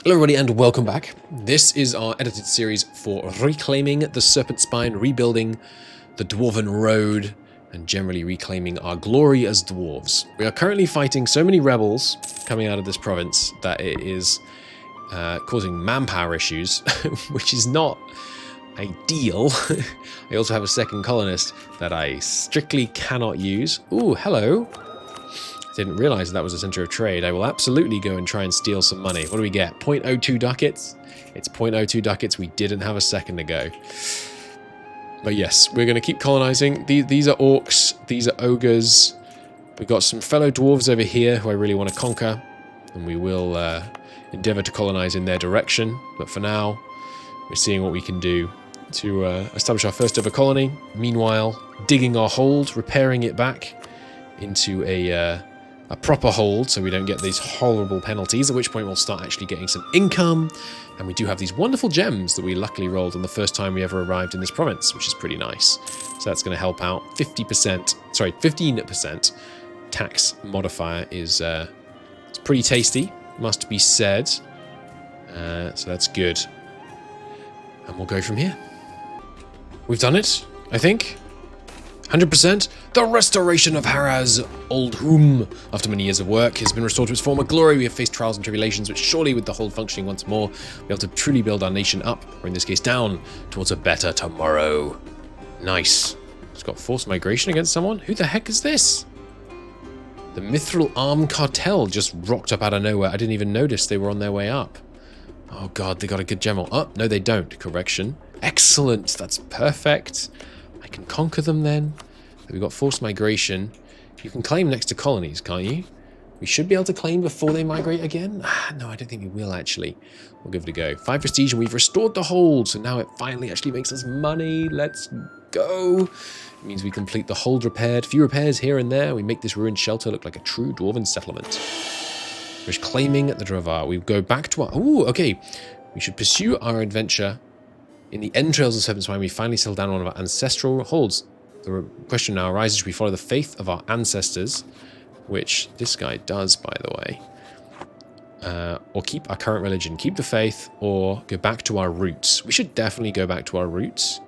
Hello everybody and welcome back. This is our edited series for reclaiming the Serpent Spine, rebuilding the Dwarven Road, and generally reclaiming our glory as dwarves. We are currently fighting so many rebels coming out of this province that it is causing manpower issues, which is not ideal. I also have a second colonist that I strictly cannot use. Ooh, hello. Didn't realize that was a center of trade. I will absolutely go and try and steal some money. What do we get? 0.02 ducats? It's 0.02 ducats we didn't have a second ago. But yes, we're going to keep colonizing. These are orcs. These are ogres. We've got some fellow dwarves over here who I really want to conquer. And we will endeavor to colonize in their direction. But for now, we're seeing what we can do to establish our first ever colony. Meanwhile, digging our hold, repairing it back into a proper hold so we don't get these horrible penalties, at which point we'll start actually getting some income. And we do have these wonderful gems that we luckily rolled on the first time we ever arrived in this province, which is pretty nice. So that's going to help out. 15% tax modifier is it's pretty tasty, must be said. So that's good. And we'll go from here. We've done it, I think. 100%. The restoration of Haraz Old Home, after many years of work, has been restored to its former glory. We have faced trials and tribulations, which surely with the hold functioning once more, we'll be able to truly build our nation up, or in this case down, towards a better tomorrow. Nice. It's got forced migration against someone? Who the heck is this? The Mithril Arm Cartel just rocked up out of nowhere. I didn't even notice they were on their way up. Oh god, they got a good general. Oh, no they don't. Correction. Excellent. That's perfect. I can conquer them then. We've got forced migration. You can claim next to colonies, can't you? We should be able to claim before they migrate again. No, I don't think we will actually. We'll give it a go. 5 prestige and we've restored the hold. So now it finally actually makes us money. Let's go. It means we complete the hold repaired. Few repairs here and there. We make this ruined shelter look like a true dwarven settlement. We're claiming the Dravar. We go back to our... Ooh, okay. We should pursue our adventure. In the entrails of Serpent Spine, we finally settled down one of our ancestral holds. The question now arises, should we follow the faith of our ancestors, which this guy does, by the way, or keep our current religion, keep the faith, or go back to our roots? We should definitely go back to our roots.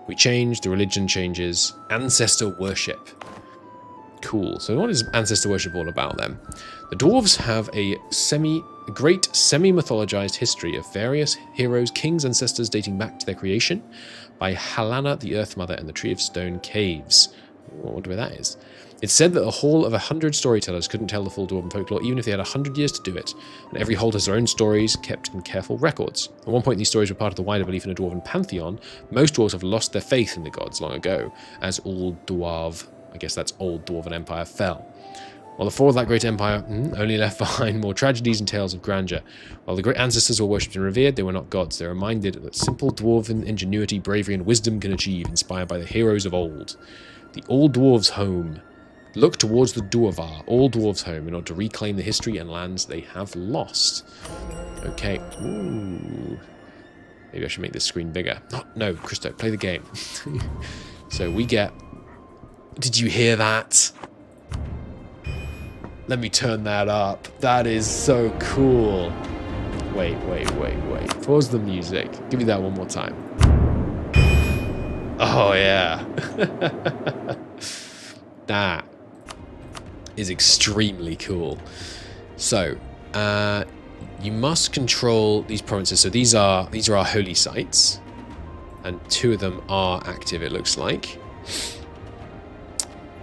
We change, the religion changes, ancestor worship. Cool. So what is ancestor worship all about then? The dwarves have a great semi-mythologized history of various heroes, kings, ancestors dating back to their creation by Halana, the Earth Mother, and the Tree of Stone Caves. I wonder where that is. It's said that a hall of 100 storytellers couldn't tell the full dwarven folklore, even if they had 100 years to do it. And every hold has their own stories, kept in careful records. At one point, these stories were part of the wider belief in a dwarven pantheon. Most dwarves have lost their faith in the gods long ago, as Old Dwarven Empire fell. While the fall of that great empire only left behind more tragedies and tales of grandeur. While the great ancestors were worshipped and revered, they were not gods. They were reminded that simple dwarven ingenuity, bravery, and wisdom can achieve, inspired by the heroes of old. The Old Dwarves' Home. Look towards the Dwarvar, Old Dwarves' Home, in order to reclaim the history and lands they have lost. Okay. Ooh. Maybe I should make this screen bigger. Oh, no, Christo, play the game. So we get... Did you hear that? Let me turn that up. That is so cool. Wait. Pause the music. Give me that one more time. Oh, yeah. That is extremely cool. So, you must control these provinces. So these are our holy sites. And 2 of them are active, it looks like.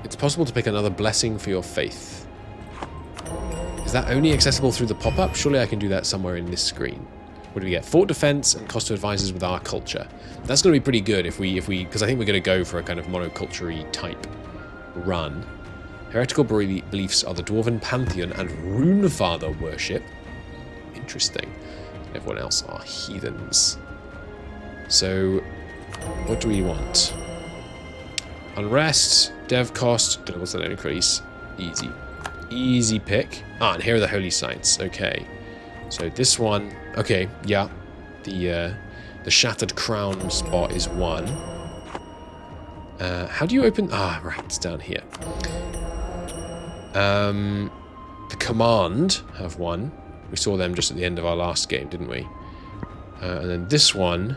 It's possible to pick another blessing for your faith. Is that only accessible through the pop-up? Surely I can do that somewhere in this screen. What do we get? Fort defense and cost of advisors with our culture. That's going to be pretty good if we, because I think we're going to go for a kind of monoculture-y type run. Heretical beliefs are the Dwarven Pantheon and Runefather worship. Interesting. Everyone else are heathens. So, what do we want? Unrest, dev cost, what's that increase? Easy. Easy pick. Ah, and here are the holy sites. Okay. So this one, okay, yeah. The Shattered Crown spot is 1. How do you open... Ah, right, it's down here. The Command have 1. We saw them just at the end of our last game, didn't we? And then this one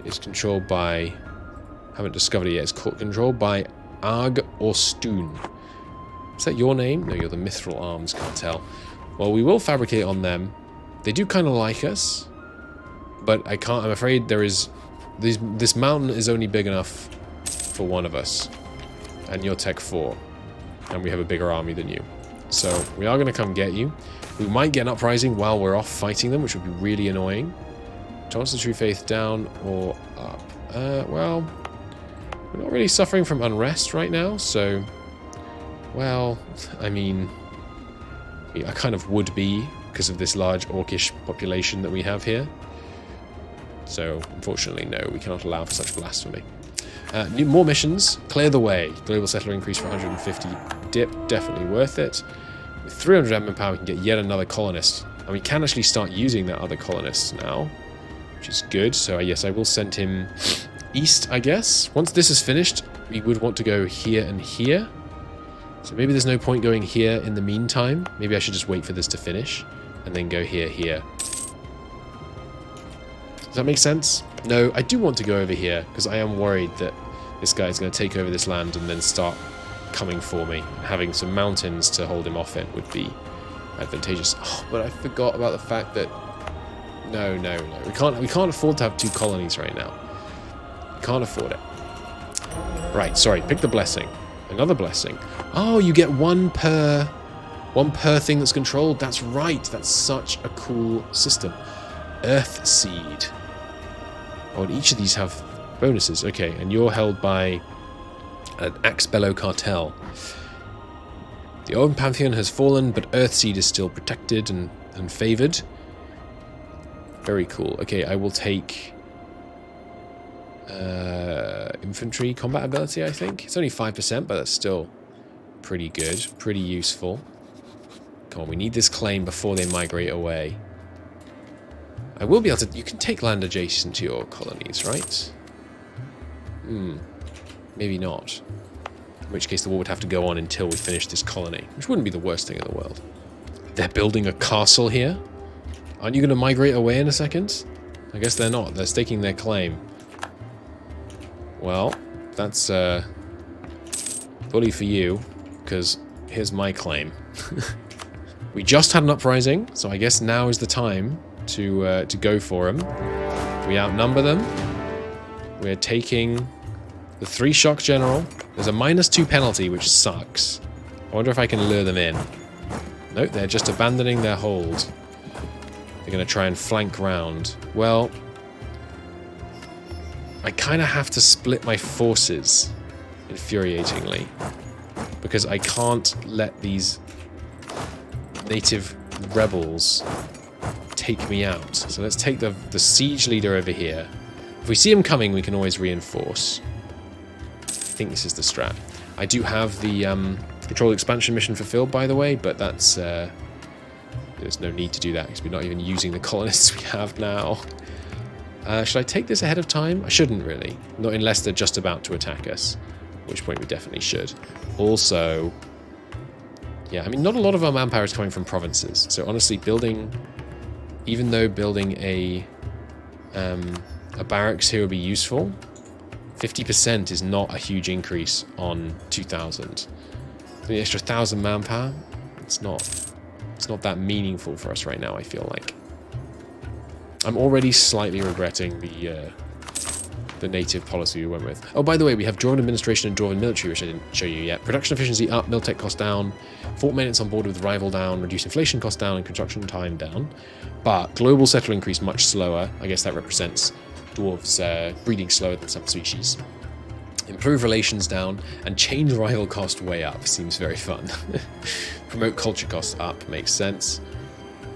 is controlled by... haven't discovered it yet. It's controlled by Arg or Stoon. Is that your name? No, you're the Mithril Arms Cartel. Well, we will fabricate on them. They do kind of like us. But I can't... I'm afraid there is... This mountain is only big enough for one of us. And you're Tech 4. And we have a bigger army than you. So, we are going to come get you. We might get an uprising while we're off fighting them, which would be really annoying. Chance of True Faith down or up? Well, we're not really suffering from unrest right now, so... Well, I mean... I kind of would be, because of this large orcish population that we have here. So, unfortunately, no, we cannot allow for such blasphemy. More missions. Clear the way. Global settler increase for 150 dip. Definitely worth it. With 300 admin power, we can get yet another colonist. And we can actually start using that other colonist now, which is good. So, yes, I will send him east, I guess. Once this is finished, we would want to go here and here. So maybe there's no point going here in the meantime. Maybe I should just wait for this to finish and then go here, here. Does that make sense? No, I do want to go over here because I am worried that this guy is going to take over this land and then start coming for me. Having some mountains to hold him off in would be advantageous. Oh, but I forgot about the fact that no. We can't afford to have 2 colonies right now. We can't afford it. Right, sorry, pick the blessing. Another blessing. Oh, you get one per thing that's controlled. That's right. That's such a cool system. Earth Seed. Oh, and each of these have bonuses. Okay, and you're held by an Axe Bellow Cartel. The Open Pantheon has fallen, but Earth Seed is still protected and favored. Very cool. Okay, I will take... infantry combat ability, I think. It's only 5%, but that's still pretty good, pretty useful. Come on, we need this claim before they migrate away. I will be able to... You can take land adjacent to your colonies, right? Maybe not. In which case the war would have to go on until we finish this colony, which wouldn't be the worst thing in the world. They're building a castle here? Aren't you going to migrate away in a second? I guess they're not. They're staking their claim. Well, that's bully for you, because here's my claim. We just had an uprising, so I guess now is the time to go for them. We outnumber them. We're taking the 3 shock general. There's a -2 penalty, which sucks. I wonder if I can lure them in. Nope, they're just abandoning their hold. They're going to try and flank round. Well... I kind of have to split my forces, infuriatingly, because I can't let these native rebels take me out. So let's take the siege leader over here. If we see him coming, we can always reinforce. I think this is the strat. I do have the controlled expansion mission fulfilled, by the way, but that's there's no need to do that because we're not even using the colonists we have now. Should I take this ahead of time? I shouldn't really. Not unless they're just about to attack us. At which point we definitely should. Also... Yeah, I mean, not a lot of our manpower is coming from provinces. So honestly, building... Even though building a barracks here would be useful, 50% is not a huge increase on 2,000. The extra 1,000 manpower, it's not that meaningful for us right now, I feel like. I'm already slightly regretting the native policy we went with. Oh, by the way, we have Dwarven administration and Dwarven military, which I didn't show you yet. Production efficiency up, mil-tech cost down, fort maintenance on board with rival down, reduce inflation cost down, and construction time down. But global settler increase much slower. I guess that represents dwarves breeding slower than some species. Improve relations down, and change rival cost way up. Seems very fun. Promote culture costs up, makes sense.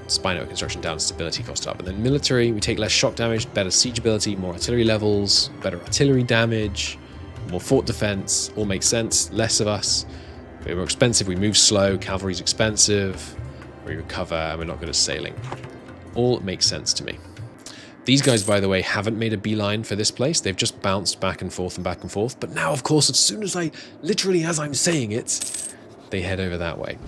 Spy network construction down, stability cost up. And then military, we take less shock damage, better siege ability, more artillery levels, better artillery damage, more fort defense, all makes sense. Less of us. We're more expensive, we move slow, cavalry's expensive, we recover, and we're not good at sailing. All makes sense to me. These guys, by the way, haven't made a beeline for this place. They've just bounced back and forth and back and forth. But now, of course, as soon as literally as I'm saying it, they head over that way.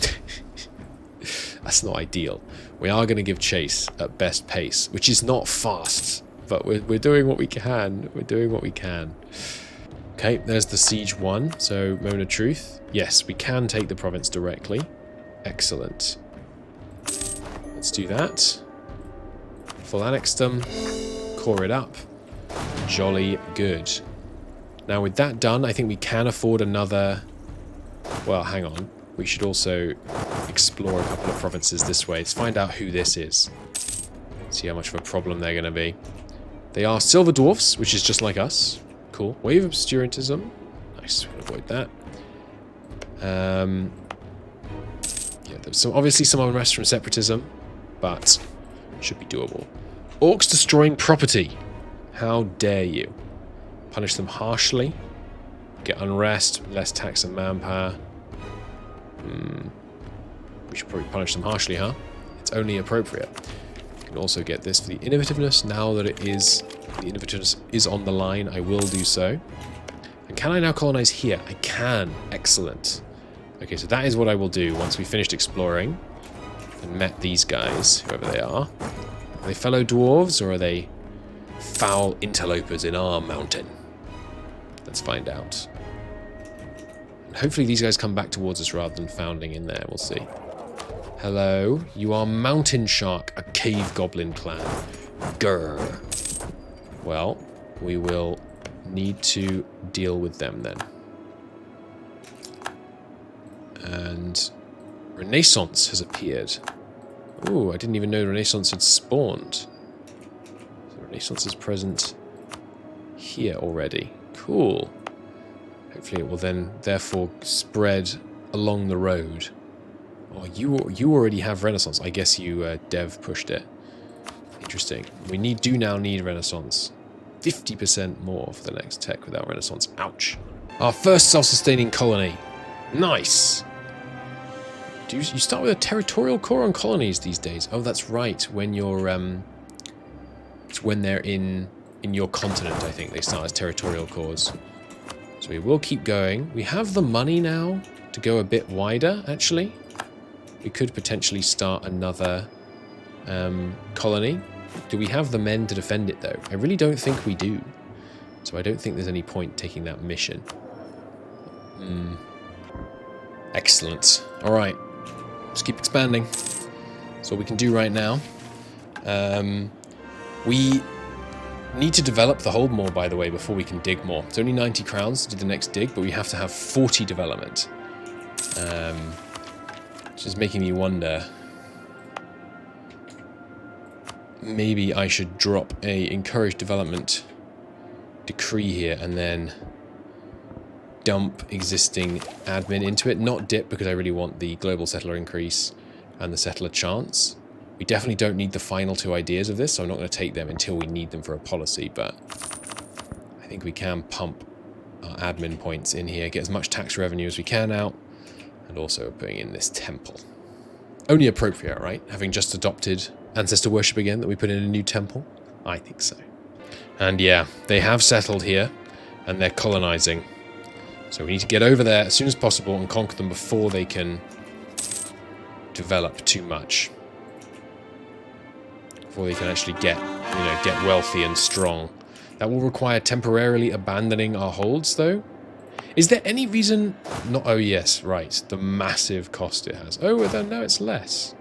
That's not ideal. We are going to give chase at best pace, which is not fast, but we're doing what we can. We're doing what we can. Okay, there's the siege one. So, moment of truth. Yes, we can take the province directly. Excellent. Let's do that. Full annex them. Core it up. Jolly good. Now with that done, I think we can afford another... Well, hang on. We should also explore a couple of provinces this way. Let's find out who this is. See how much of a problem they're going to be. They are silver dwarfs, which is just like us. Cool. Wave of obscurantism. Nice. We'll avoid that. Yeah, there's obviously some unrest from separatism, but should be doable. Orcs destroying property. How dare you? Punish them harshly. Get unrest, less tax and manpower. We should probably punish them harshly, huh? It's only appropriate. You can also get this for the innovativeness. Now that the innovativeness is on the line, I will do so. And can I now colonize here? I can. Excellent. Okay, so that is what I will do once we finished exploring and met these guys, whoever they are. Are they fellow dwarves, or are they foul interlopers in our mountain? Let's find out. And hopefully these guys come back towards us rather than founding in there. We'll see. Hello. You are Mountain Shark, a cave goblin clan. Grr. Well, we will need to deal with them then. And Renaissance has appeared. Ooh, I didn't even know Renaissance had spawned. So Renaissance is present here already. Cool. Hopefully it will then therefore spread along the road. Oh, you already have Renaissance. I guess you dev pushed it. Interesting. We do now need Renaissance. 50% more for the next tech without Renaissance. Ouch. Our first self-sustaining colony. Nice. You start with a territorial core on colonies these days. Oh, that's right. When you're it's when they're in your continent, I think they start as territorial cores. So we will keep going. We have the money now to go a bit wider, actually. We could potentially start another colony. Do we have the men to defend it, though? I really don't think we do. So I don't think there's any point taking that mission. Excellent. All right. Just keep expanding. That's what we can do right now. We need to develop the hold more, by the way, before we can dig more. It's only 90 crowns to do the next dig, but we have to have 40 development. Which is making me wonder... Maybe I should drop a encourage development decree here and then dump existing admin into it. Not dip, because I really want the global settler increase and the settler chance. We definitely don't need the final two ideas of this, so I'm not going to take them until we need them for a policy, but I think we can pump our admin points in here, get as much tax revenue as we can out, and also putting in this temple. Only appropriate, right? Having just adopted ancestor worship again, that we put in a new temple? I think so. And yeah, they have settled here, and they're colonizing. So we need to get over there as soon as possible and conquer them before they can develop too much. Before they can actually get wealthy and strong. That will require temporarily abandoning our holds, though. Is there any reason not? Oh yes, right. The massive cost it has. Oh, then no, it's less.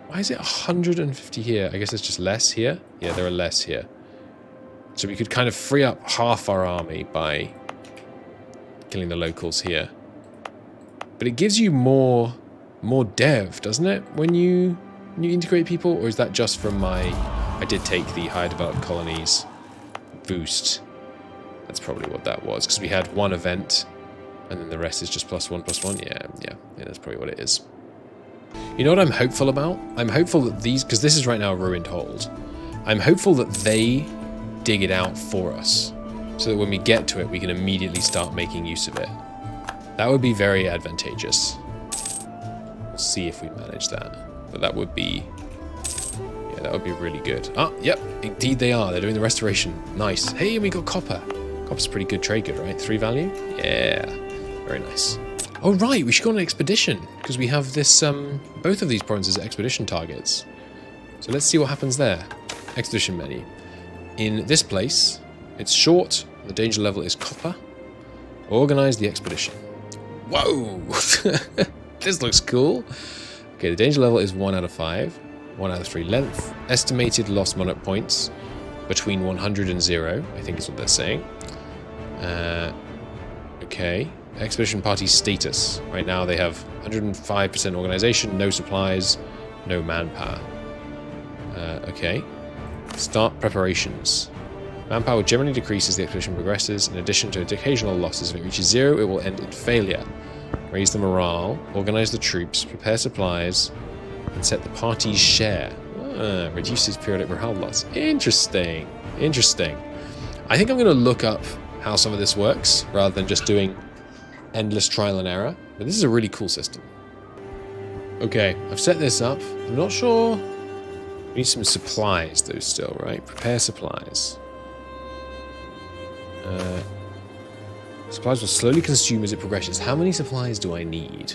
Why is it 150 here? I guess it's just less here. Yeah, there are less here. So we could kind of free up half our army by killing the locals here. But it gives you more dev, doesn't it? When you integrate people, or is that just from my... I did take the higher developed colonies boost. That's probably what that was, because we had one event, and then the rest is just +1/+1. Yeah, that's probably what it is. You know what I'm hopeful about? I'm hopeful that these, because this is right now a ruined hold, I'm hopeful that they dig it out for us, so that when we get to it, we can immediately start making use of it. That would be very advantageous. We'll see if we manage that. But that would be... yeah, that would be really good. Ah, yep, indeed they are. They're doing the restoration. Nice. Hey, we got copper. Copper's a pretty good trade good, right? 3 value? Yeah. Very nice. Oh, right, we should go on an expedition, because we have this, both of these provinces are expedition targets. So let's see what happens there. Expedition menu. In this place, it's short, the danger level is copper. Organize the expedition. Whoa! This looks cool. Okay, the danger level is 1 out of 5. 1 out of 3 length. Estimated lost monarch points between 100 and 0, I think is what they're saying. Okay. Expedition party status. Right now they have 105% organization, no supplies, no manpower. Okay. Start preparations. Manpower generally decreases as the expedition progresses. In addition to occasional losses, if it reaches 0, it will end in failure. Raise the morale, organize the troops, prepare supplies, and set the party's share. Reduces periodic morale loss. Interesting. Interesting. I think I'm going to look up how some of this works, rather than just doing endless trial and error. But this is a really cool system. Okay, I've set this up. I'm not sure. We need some supplies, though, still, right? Prepare supplies. Supplies will slowly consume as it progresses. How many supplies do I need?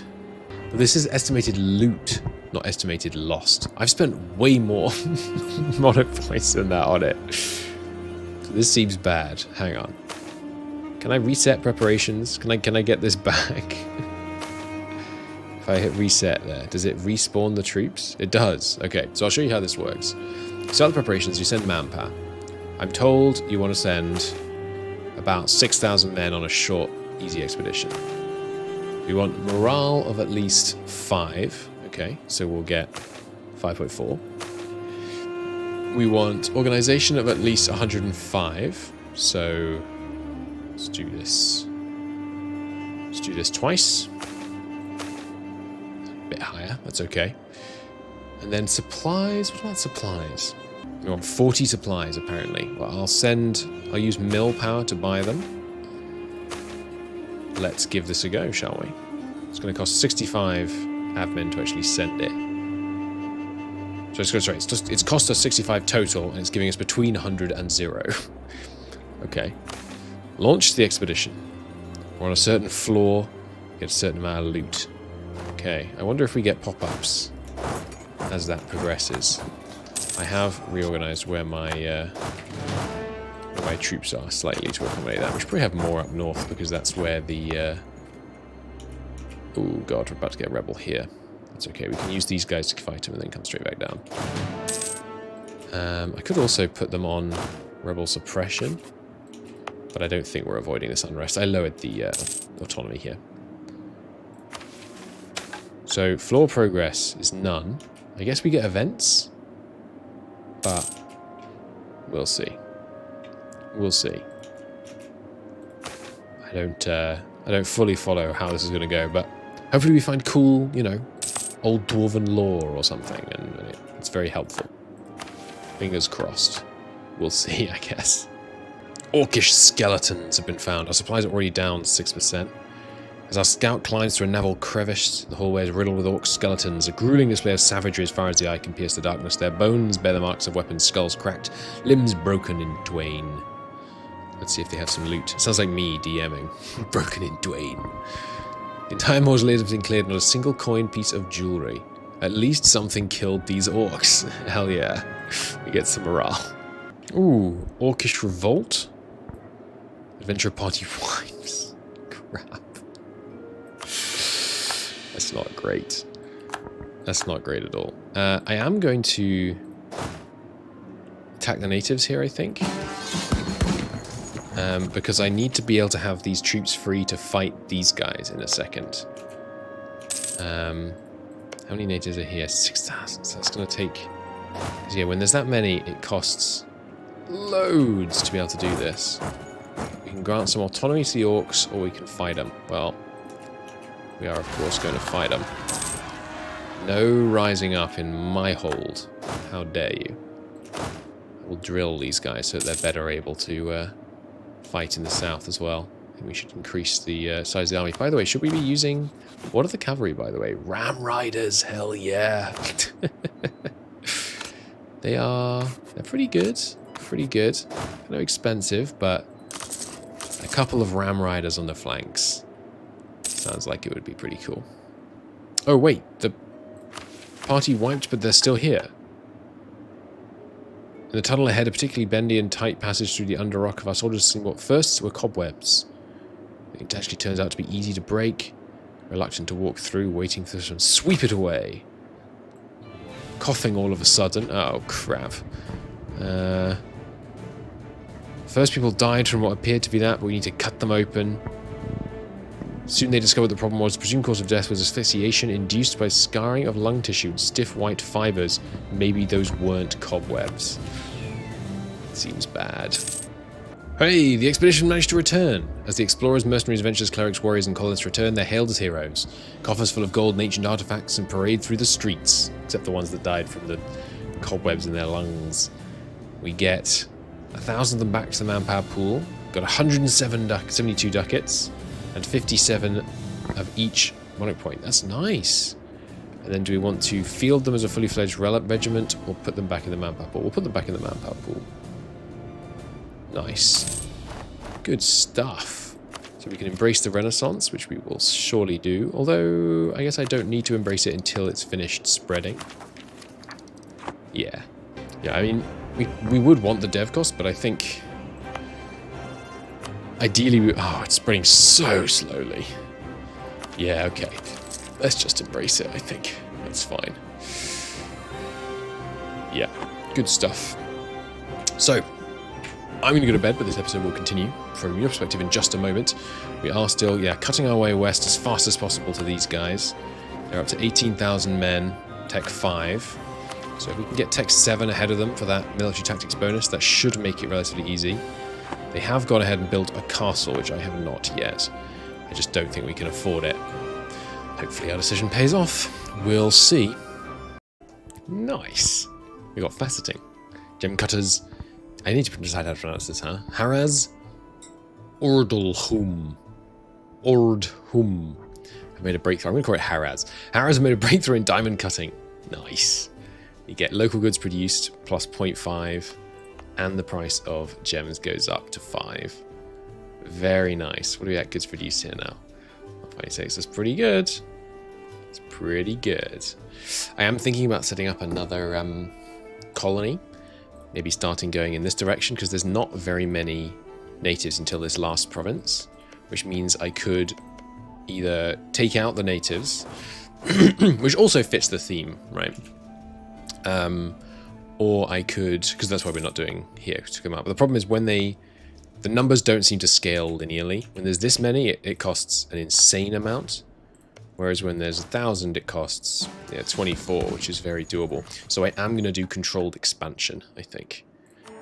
Well, this is estimated loot, not estimated lost. I've spent way more monarch points than that on it. So this seems bad. Hang on. Can I reset preparations? Can I get this back? If I hit reset there, does it respawn the troops? It does. Okay, so I'll show you how this works. Start the preparations, you send manpower. I'm told you want to send about 6,000 men on a short, easy expedition. We want morale of at least 5. Okay, so we'll get 5.4. We want organization of at least 105. So let's do this. Let's do this twice. A bit higher, that's okay. And then supplies. What about supplies? We want 40 supplies, apparently. Well, I'll use mill power to buy them. Let's give this a go, shall we? It's going to cost 65 admin to actually send it. So it's cost us 65 total, and it's giving us between 100 and 0. Okay. Launch the expedition. We're on a certain floor, get a certain amount of loot. Okay, I wonder if we get pop-ups as that progresses. I have reorganized where my troops are slightly to accommodate that. We should probably have more up north because that's where the... Oh god, we're about to get a rebel here. That's okay, we can use these guys to fight him and then come straight back down. I could also put them on rebel suppression, but I don't think we're avoiding this unrest. I lowered the autonomy here. So, floor progress is none. I guess we get events, but we'll see. We'll see. I don't fully follow how this is going to go, but hopefully we find cool, you know, old Dwarven lore or something, and it's very helpful. Fingers crossed. We'll see, I guess. Orcish skeletons have been found. Our supplies are already down 6%. As our scout climbs through a naval crevice, the hallway is riddled with orc skeletons, a grueling display of savagery as far as the eye can pierce the darkness. Their bones bear the marks of weapons, skulls cracked, limbs broken in twain. Let's see if they have some loot. Sounds like me DMing. Broken in twain. The entire mausoleum has been cleared, not a single coin, piece of jewelry. At least something killed these orcs. Hell yeah. We get some morale. Ooh, Orcish revolt. Adventure party wives. Crap. That's not great. That's not great at all. I am going to attack the natives here, I think. Because I need to be able to have these troops free to fight these guys in a second. How many natives are here? 6,000. So that's going to take... Yeah, when there's that many, it costs loads to be able to do this. We can grant some autonomy to the orcs, or we can fight them. Well, we are, of course, going to fight them. No rising up in my hold. How dare you. We'll drill these guys so that they're better able to fight in the south as well. I think we should increase the size of the army. By the way, should we be using... What are the cavalry, by the way? Ram Riders, hell yeah. They're pretty good. Pretty good. Kind of expensive, but a couple of Ram Riders on the flanks. Sounds like it would be pretty cool. Oh, wait. The party wiped, but they're still here. In the tunnel ahead, a particularly bendy and tight passage through the underrock of our soldiers seemed what first were cobwebs. It actually turns out to be easy to break. Reluctant to walk through, waiting for someone to sweep it away. Coughing all of a sudden. Oh, crap. First people died from what appeared to be that, but we need to cut them open. Soon they discovered the problem was the presumed cause of death was asphyxiation induced by scarring of lung tissue and stiff white fibers. Maybe those weren't cobwebs. Seems bad. Hey, the expedition managed to return. As the explorers, mercenaries, adventurers, clerics, warriors, and colonists return, they're hailed as heroes. Coffers full of gold and ancient artifacts and parade through the streets, except the ones that died from the cobwebs in their lungs. We get 1,000 of them back to the manpower pool. Got 172 ducats and 57 of each monarch point. That's nice. And then do we want to field them as a fully fledged regiment or put them back in the manpower pool? We'll put them back in the manpower pool. Nice. Good stuff. So we can embrace the Renaissance, which we will surely do. Although, I guess I don't need to embrace it until it's finished spreading. Yeah. Yeah, I mean, we would want the dev cost, but I think... Ideally, oh, it's spreading so slowly. Yeah, okay. Let's just embrace it, I think. That's fine. Yeah, good stuff. So, I'm going to go to bed, but this episode will continue from your perspective in just a moment. We are still, cutting our way west as fast as possible to these guys. They're up to 18,000 men, Tech 5. So if we can get Tech 7 ahead of them for that military tactics bonus, that should make it relatively easy. They have gone ahead and built a castle, which I have not yet. I just don't think we can afford it. Hopefully our decision pays off. We'll see. Nice. We got faceting. Gem cutters. I need to decide how to pronounce this, huh? Haraz Ordlhum. Ordhum. I made a breakthrough. I'm going to call it Haraz. Haraz made a breakthrough in diamond cutting. Nice. You get local goods produced plus 0.5. And the price of gems goes up to 5. Very nice. What do we have goods produced here now? 1.6. That's pretty good. It's pretty good. I am thinking about setting up another colony. Maybe starting going in this direction, because there's not very many natives until this last province. Which means I could either take out the natives, which also fits the theme, right? Or I could, because that's why we're not doing here to come out. But the problem is when the numbers don't seem to scale linearly. When there's this many, it costs an insane amount. Whereas when there's 1,000, it costs 24, which is very doable. So I am going to do controlled expansion, I think.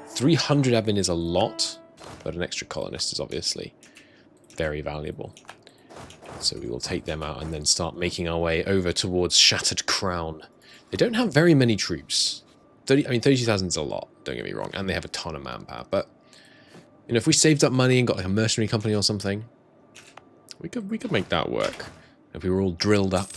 300 admin is a lot, but an extra colonist is obviously very valuable. So we will take them out and then start making our way over towards Shattered Crown. They don't have very many troops. 32,000 is a lot, don't get me wrong, and they have a ton of manpower, but you know, if we saved up money and got like a mercenary company or something, we could make that work. If we were all drilled up.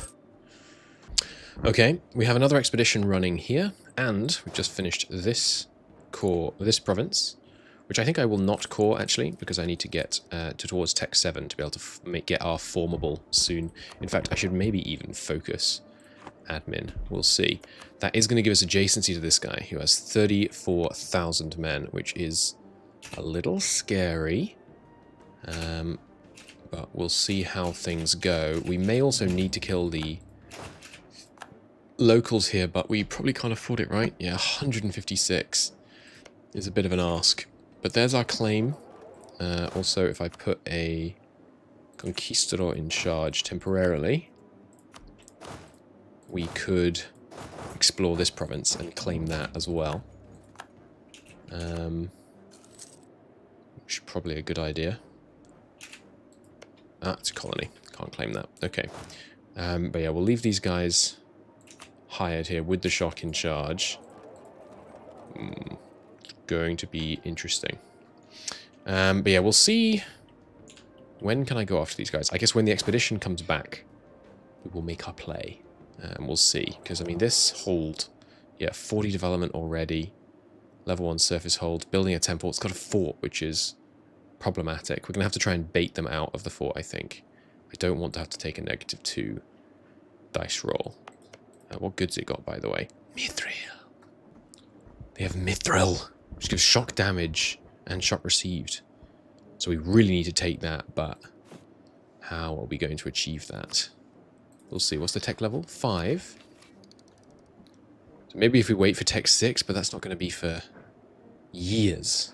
Okay, we have another expedition running here, and we've just finished this province, which I think I will not core actually, because I need to get towards Tech 7 to be able to get our formable soon. In fact, I should maybe even focus admin. We'll see. That is going to give us adjacency to this guy who has 34,000 men, which is a little scary. But we'll see how things go. We may also need to kill the locals here, but we probably can't afford it, right? Yeah, 156 is a bit of an ask. But there's our claim. Also, if I put a conquistador in charge temporarily, we could explore this province and claim that as well. Which is probably a good idea. Ah, it's a colony. Can't claim that. Okay. But yeah, we'll leave these guys hired here with the shock in charge. Going to be interesting. But yeah, we'll see. When can I go after these guys? I guess when the expedition comes back, we will make our play. And we'll see. Because, I mean, this hold... Yeah, 40 development already. Level 1 surface hold. Building a temple. It's got a fort, which is problematic. We're going to have to try and bait them out of the fort, I think. I don't want to have to take a -2 dice roll. What good's it got, by the way? Mithril. They have Mithril, which gives shock damage and shock received. So we really need to take that, but how are we going to achieve that? We'll see. What's the tech level? 5. So maybe if we wait for tech 6, but that's not going to be for years.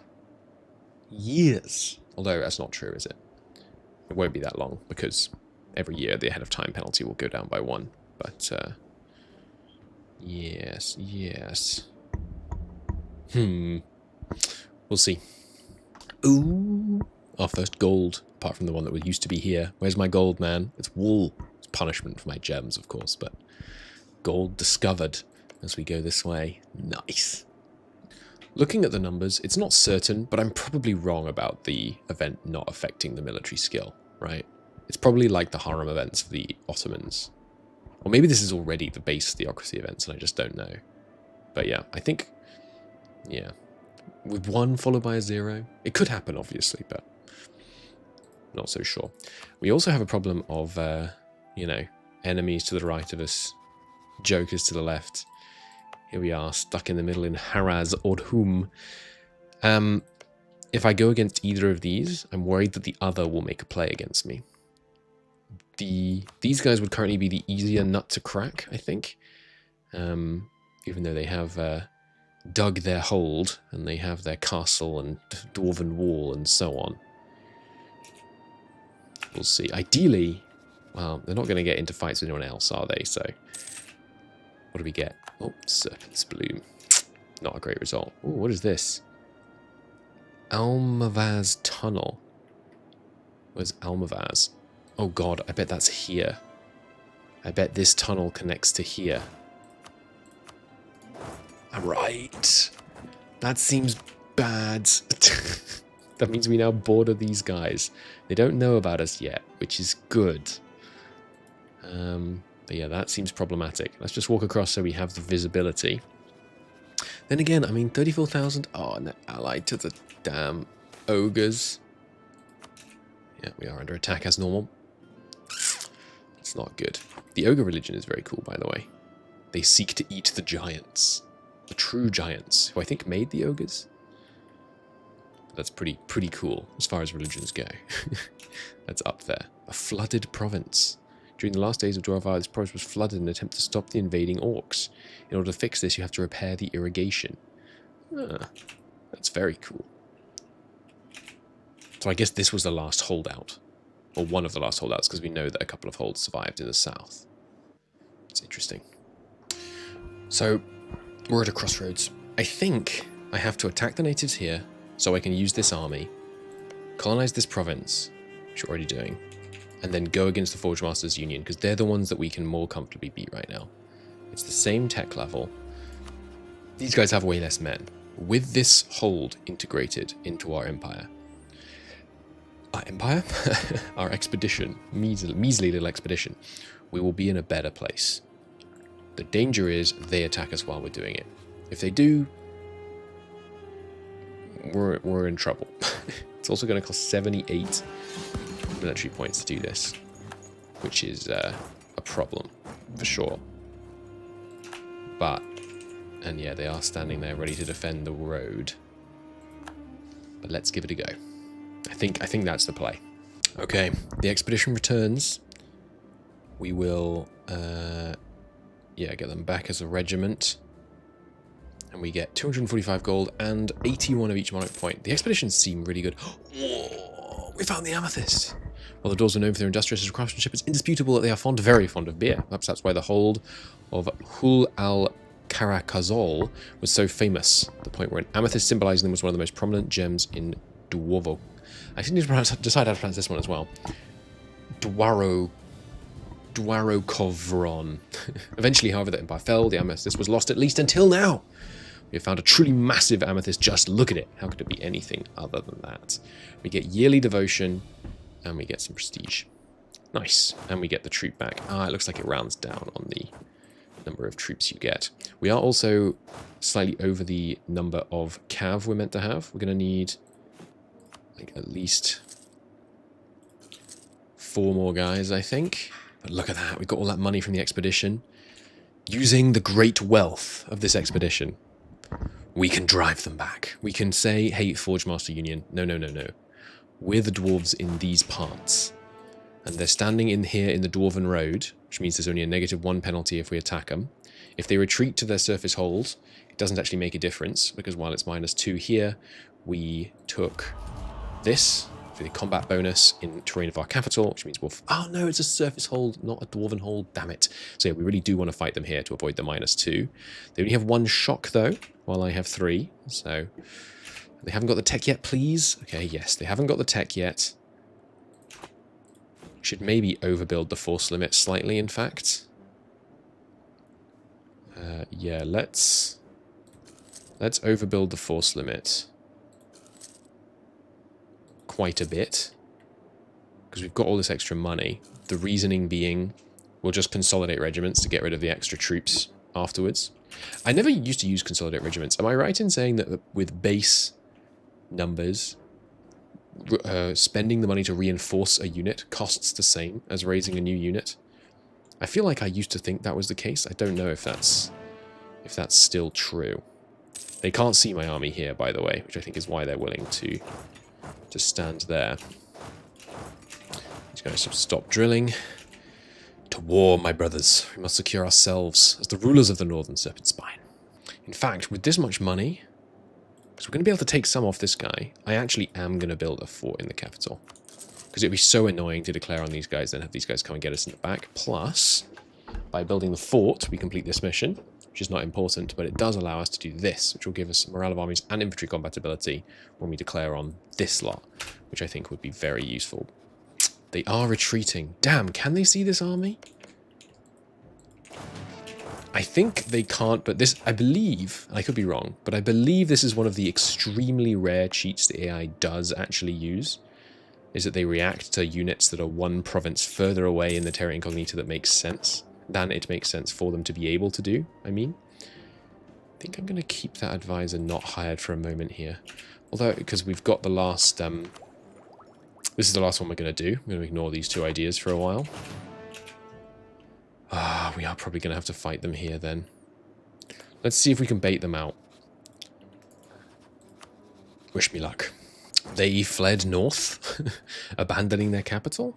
Years. Although that's not true, is it? It won't be that long, because every year the ahead of time penalty will go down by 1. But, yes, yes. We'll see. Ooh. Our first gold, apart from the one that used to be here. Where's my gold, man? It's wool. It's punishment for my gems, of course, but gold discovered as we go this way. Nice. Looking at the numbers, it's not certain, but I'm probably wrong about the event not affecting the military skill, right? It's probably like the harem events for the Ottomans. Or maybe this is already the base theocracy events and I just don't know. But yeah, I think, yeah. With 1 followed by a 0, it could happen, obviously, but not so sure. We also have a problem of, you know, enemies to the right of us, jokers to the left. Here we are, stuck in the middle in Haraz Ordhum. If I go against either of these, I'm worried that the other will make a play against me. These guys would currently be the easier nut to crack, I think. Even though they have dug their hold, and they have their castle and dwarven wall and so on. We'll see. Ideally, well, they're not going to get into fights with anyone else, are they? So, what do we get? Oh, serpent's bloom. Not a great result. Oh, what is this? Almavaz Tunnel. Where's Almavaz? Oh god, I bet that's here. I bet this tunnel connects to here. Right. That seems bad. That means we now border these guys. They don't know about us yet, which is good. But yeah, that seems problematic. Let's just walk across so we have the visibility. Then again, I mean, 34,000. Oh, no, allied to the damn ogres. Yeah, we are under attack as normal. It's not good. The ogre religion is very cool, by the way. They seek to eat the giants. The true giants, who I think made the ogres. That's pretty cool as far as religions go. That's up there. A flooded province. During the last days of Dwarven, this province was flooded in an attempt to stop the invading orcs. In order to fix this, you have to repair the irrigation. Ah, that's very cool. So I guess this was the last holdout. Or one of the last holdouts, because we know that a couple of holds survived in the south. It's interesting. So, we're at a crossroads. I think I have to attack the natives here, so I can use this army, colonize this province, which we're already doing, and then go against the Forge Masters Union, because they're the ones that we can more comfortably beat right now. It's the same tech level. These guys have way less men. With this hold integrated into our empire, our expedition, measly little expedition, we will be in a better place. The danger is they attack us while we're doing it. If they do, we're in trouble. It's also going to cost 78 military points to do this, which is a problem for sure. But, and yeah, they are standing there ready to defend the road. But let's give it a go. I think that's the play. Okay, the expedition returns. We will, yeah, get them back as a regiment. And we get 245 gold and 81 of each monarch point. The expeditions seem really good. Whoa, we found the amethyst. While the Dwarves are known for their industrious craftsmanship, it's indisputable that they are very fond of beer. Perhaps that's why the hold of Hul al-Karakazol was so famous. The point where an amethyst symbolizing them was one of the most prominent gems in Dwarvo. I actually need to decide how to pronounce this one as well. Dwarokovron. Eventually, however, the empire fell. The amethyst was lost, at least until now. We have found a truly massive amethyst. Just look at it. How could it be anything other than that? We get yearly devotion, and we get some prestige. Nice. And we get the troop back. Ah, it looks like it rounds down on the number of troops you get. We are also slightly over the number of cav we're meant to have. We're going to need like at least 4 more guys, I think. But look at that. We've got all that money from the expedition. Using the great wealth of this expedition, we can drive them back. We can say, hey, Forge Master Union, no, no, no, no. We're the dwarves in these parts. And they're standing in here in the Dwarven Road, which means there's only a -1 penalty if we attack them. If they retreat to their surface hold, it doesn't actually make a difference, because while it's -2 here, we took this for the combat bonus in terrain of our capital, which means we'll... Oh no, it's a surface hold, not a Dwarven hold, damn it. So yeah, we really do want to fight them here to avoid the -2. They only have 1 shock though, while I have 3, so... They haven't got the tech yet, please? Okay, yes, they haven't got the tech yet. Should maybe overbuild the force limit slightly, in fact. Yeah, let's overbuild the force limit quite a bit, because we've got all this extra money. The reasoning being, we'll just consolidate regiments to get rid of the extra troops afterwards. I never used to use consolidate regiments. Am I right in saying that with base numbers, spending the money to reinforce a unit costs the same as raising a new unit? I feel like I used to think that was the case. I don't know if that's still true. They can't see my army here, by the way, which I think is why they're willing to stand there. These guys should stop drilling. To war, my brothers. We must secure ourselves as the rulers of the Northern Serpent Spine. In fact, with this much money, because we're going to be able to take some off this guy, I actually am going to build a fort in the capital. Because it would be so annoying to declare on these guys, then have these guys come and get us in the back. Plus, by building the fort, we complete this mission, which is not important, but it does allow us to do this, which will give us morale of armies and infantry compatibility when we declare on this lot, which I think would be very useful. They are retreating. Damn, can they see this army? I think they can't, but this, I believe, I could be wrong, but I believe this is one of the extremely rare cheats the AI does actually use, is that they react to units that are 1 province further away in the Terra Incognita that makes sense, than it makes sense for them to be able to do, I mean. I think I'm going to keep that advisor not hired for a moment here. Although, because we've got the last, this is the last one we're going to do. We're going to ignore these 2 ideas for a while. We are probably going to have to fight them here then. Let's see if we can bait them out. Wish me luck. They fled north, abandoning their capital?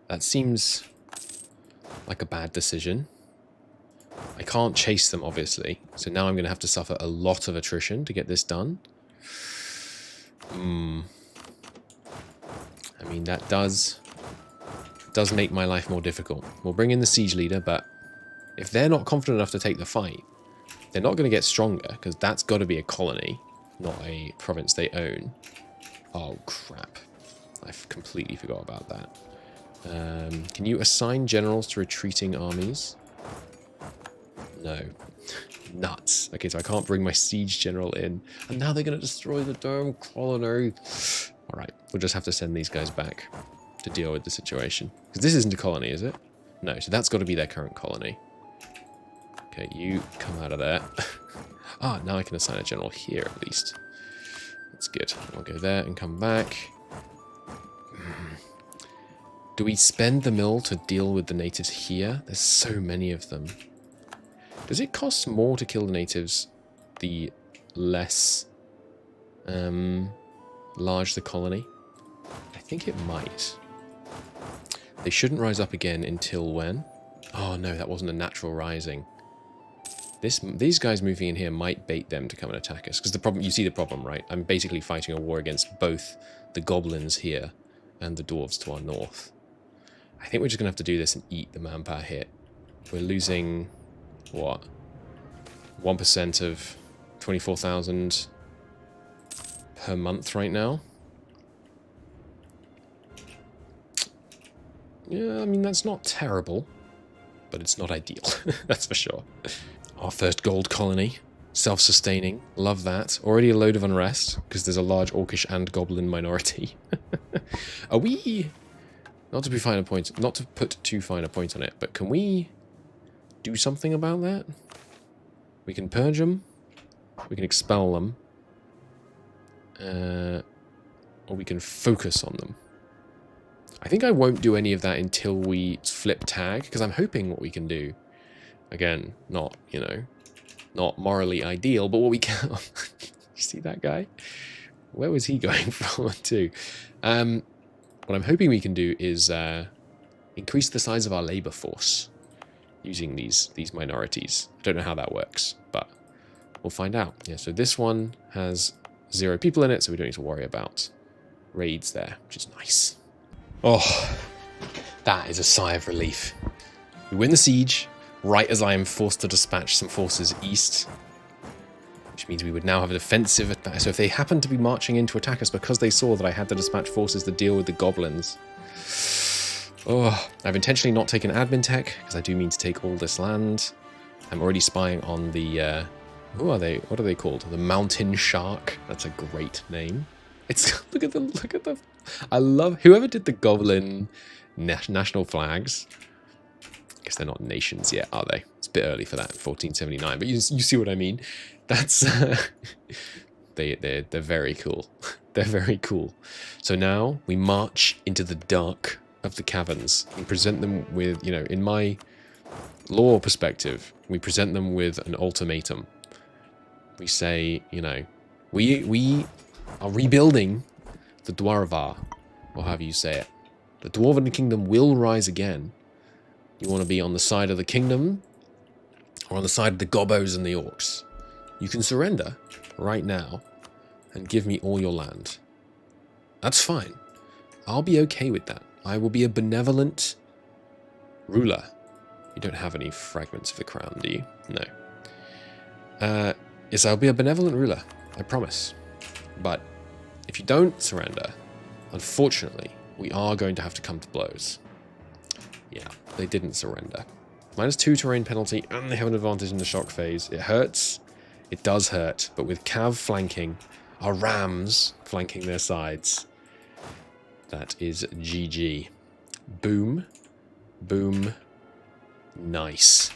That seems like a bad decision. I can't chase them, obviously, so now I'm going to have to suffer a lot of attrition to get this done. I mean, that does make my life more difficult. We'll bring in the siege leader, but if they're not confident enough to take the fight, they're not going to get stronger, because that's got to be a colony, not a province they own. Oh, crap. I completely forgot about that. Can you assign generals to retreating armies? No. Nuts. Okay, so I can't bring my siege general in. And now they're going to destroy the damn colony. Alright, we'll just have to send these guys back to deal with the situation. Because this isn't a colony, is it? No, so that's got to be their current colony. Okay, you come out of there. Ah, now I can assign a general here at least. That's good. I'll go there and come back. Do we spend the mill to deal with the natives here? There's so many of them. Does it cost more to kill the natives the less large the colony? I think it might. They shouldn't rise up again until when? Oh no, that wasn't a natural rising. These guys moving in here might bait them to come and attack us. Because the problem, you see the problem, right? I'm basically fighting a war against both the goblins here and the dwarves to our north. I think we're just going to have to do this and eat the manpower hit. We're losing, what? 1% of 24,000 per month right now. Yeah, I mean, that's not terrible, but it's not ideal, that's for sure. Our first gold colony, self-sustaining, love that. Already a load of unrest, because there's a large orcish and goblin minority. Are we, not to put too fine a point on it, but can we do something about that? We can purge them, we can expel them, or we can focus on them. I think I won't do any of that until we flip tag, because I'm hoping what we can do, again, not, you know, not morally ideal, but what we can... You see that guy? Where was he going from to? What I'm hoping we can do is increase the size of our labor force using these minorities. I don't know how that works, but we'll find out. Yeah, so this one has 0 people in it, so we don't need to worry about raids there, which is nice. Oh, that is a sigh of relief. We win the siege right as I am forced to dispatch some forces east, which means we would now have a defensive attack. So if they happen to be marching in to attack us because they saw that I had to dispatch forces to deal with the goblins. Oh, I've intentionally not taken admin tech, because I do mean to take all this land. I'm already spying on the, who are they? What are they called? The Mountain Shark. That's a great name. It's, look at the, I love, whoever did the goblin national flags. I guess they're not nations yet, are they? It's a bit early for that, 1479, but you see what I mean. That's, they're very cool. They're very cool. So now we march into the dark of the caverns and present them with, you know, in my lore perspective, we present them with an ultimatum. We say, you know, we are rebuilding the Dwarvar, or however you say it. The Dwarven kingdom will rise again. You want to be on the side of the kingdom or on the side of the gobbos and the orcs. You can surrender right now and give me all your land. That's fine. I'll be okay with that. I will be a benevolent ruler. You don't have any fragments of the crown, do you? No. Yes, I'll be a benevolent ruler. I promise. But if you don't surrender, unfortunately, we are going to have to come to blows. Yeah, they didn't surrender. -2 terrain penalty, and they have an advantage in the shock phase. It hurts. It does hurt. But with Cav flanking, our rams flanking their sides, that is GG. Boom. Boom. Nice.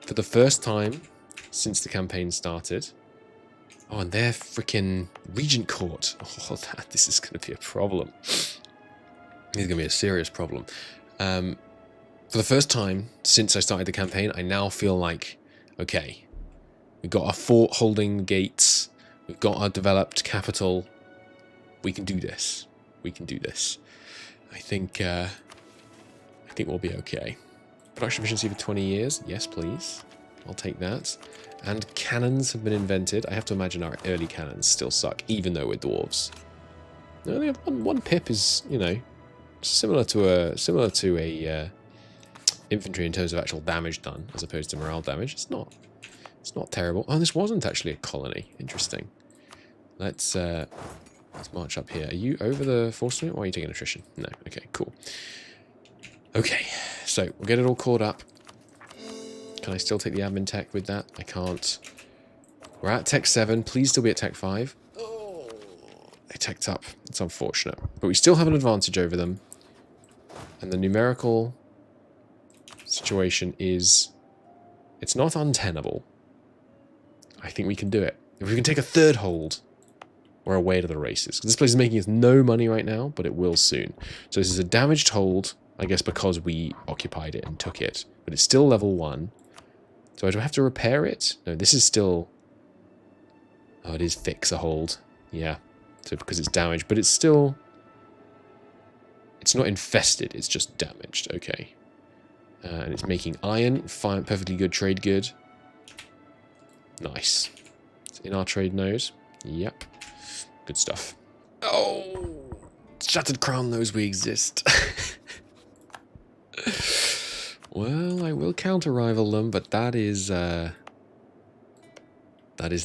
For the first time since the campaign started. Oh, and their freaking Regent Court. Oh, this is going to be a problem. This is going to be a serious problem. For the first time since I started the campaign, I now feel like, okay, we've got our fort holding gates. We've got our developed capital. We can do this. We can do this. I think we'll be okay. Production efficiency for 20 years. Yes, please. I'll take that. And cannons have been invented. I have to imagine our early cannons still suck, even though we're dwarves. No, they have one pip is, you know, similar to a infantry in terms of actual damage done, as opposed to morale damage. It's not terrible. Oh, this wasn't actually a colony. Interesting. Let's march up here. Are you over the force limit? Or are you taking attrition? No. Okay, cool. Okay, so we'll get it all caught up. Can I still take the admin tech with that? I can't. We're at tech 7. Please still be at tech 5. Oh, they teched up. It's unfortunate. But we still have an advantage over them. And the numerical situation is... it's not untenable. I think we can do it. If we can take a third hold, we're away to the races. This place is making us no money right now, but it will soon. So this is a damaged hold, I guess because we occupied it and took it. But it's still level 1. So do I have to repair it? No, this is still... oh, it is fix a hold. Yeah. So because it's damaged, but it's still... it's not infested, it's just damaged. Okay. And it's making iron. Fine, perfectly good trade good. Nice. It's in our trade node. Yep. Good stuff. Oh! Shattered Crown knows we exist. Well, I will counter-rival them, but that is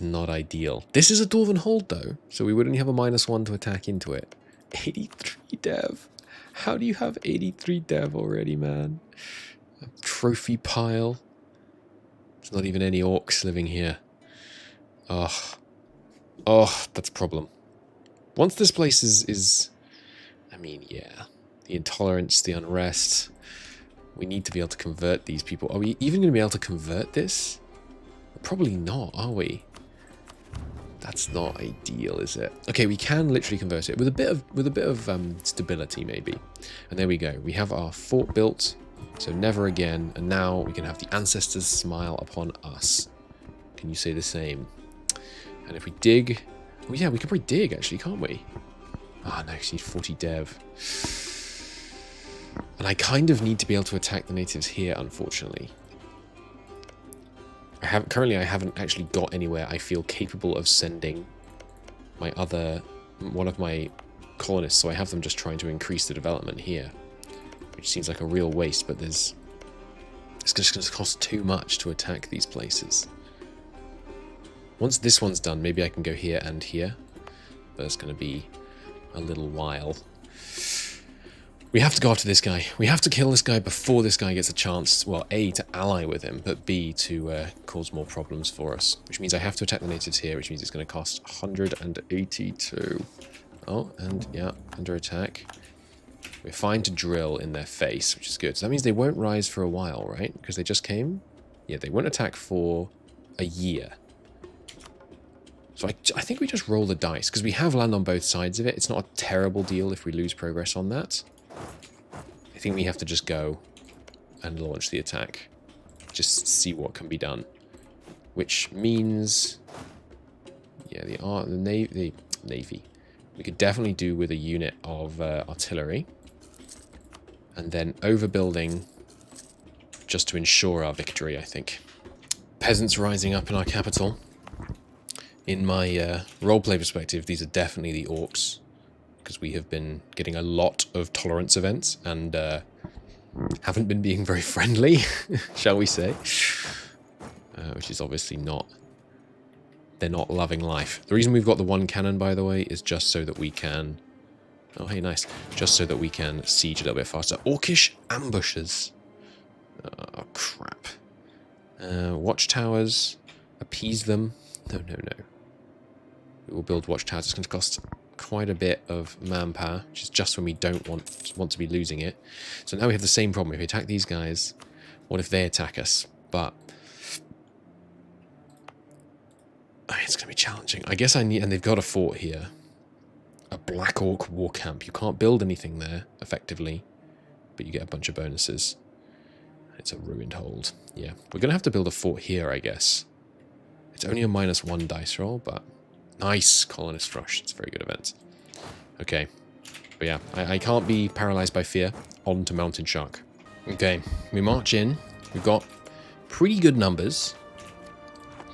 not ideal. This is a Dwarven hold, though, so we would only have a -1 to attack into it. 83 dev. How do you have 83 dev already, man? A trophy pile. There's not even any orcs living here. Oh. Oh, that's a problem. Once this place is... I mean, yeah. The intolerance, the unrest... we need to be able to convert these people. Are we even going to be able to convert this? Probably not, are we? That's not ideal, is it? Okay, we can literally convert it with a bit of stability, maybe. And there we go. We have our fort built, so never again. And now we can have the ancestors smile upon us. Can you say the same? And if we dig, oh yeah, we could probably dig actually, can't we? Ah, no, because you need 40 dev. And I kind of need to be able to attack the natives here, unfortunately. Currently I haven't actually got anywhere I feel capable of sending my one of my colonists, so I have them just trying to increase the development here, which seems like a real waste, but it's just going to cost too much to attack these places. Once this one's done, maybe I can go here and here, but it's going to be a little while. We have to go after this guy. We have to kill this guy before this guy gets a chance, well, A, to ally with him, but B, to cause more problems for us. Which means I have to attack the natives here, which means it's going to cost 182. Oh, and yeah, under attack. We're fine to drill in their face, which is good. So that means they won't rise for a while, right? Because they just came? Yeah, they won't attack for a year. So I think we just roll the dice, because we have land on both sides of it. It's not a terrible deal if we lose progress on that. I think we have to just go and launch the attack. Just see what can be done. Which means... yeah, the Navy. We could definitely do with a unit of artillery. And then overbuilding just to ensure our victory, I think. Peasants rising up in our capital. In my roleplay perspective, these are definitely the orcs. Because we have been getting a lot of tolerance events and haven't been being very friendly, shall we say. Which is obviously not... they're not loving life. The reason we've got the one cannon, by the way, is just so that we can... oh, hey, nice. Just so that we can siege a little bit faster. Orcish ambushes. Oh, crap. Watchtowers. Appease them. No. We will build watchtowers. It's going to cost quite a bit of manpower, which is just when we don't want to be losing it. So now we have the same problem. If we attack these guys, what if they attack us? But it's going to be challenging. I guess I need... and they've got a fort here. A Black Orc war camp. You can't build anything there, effectively, but you get a bunch of bonuses. It's a ruined hold. Yeah, we're going to have to build a fort here, I guess. It's only a -1 dice roll, but... nice, colonist rush. It's a very good event. Okay. But yeah, I can't be paralyzed by fear. On to Mountain Shark. Okay, we march in. We've got pretty good numbers.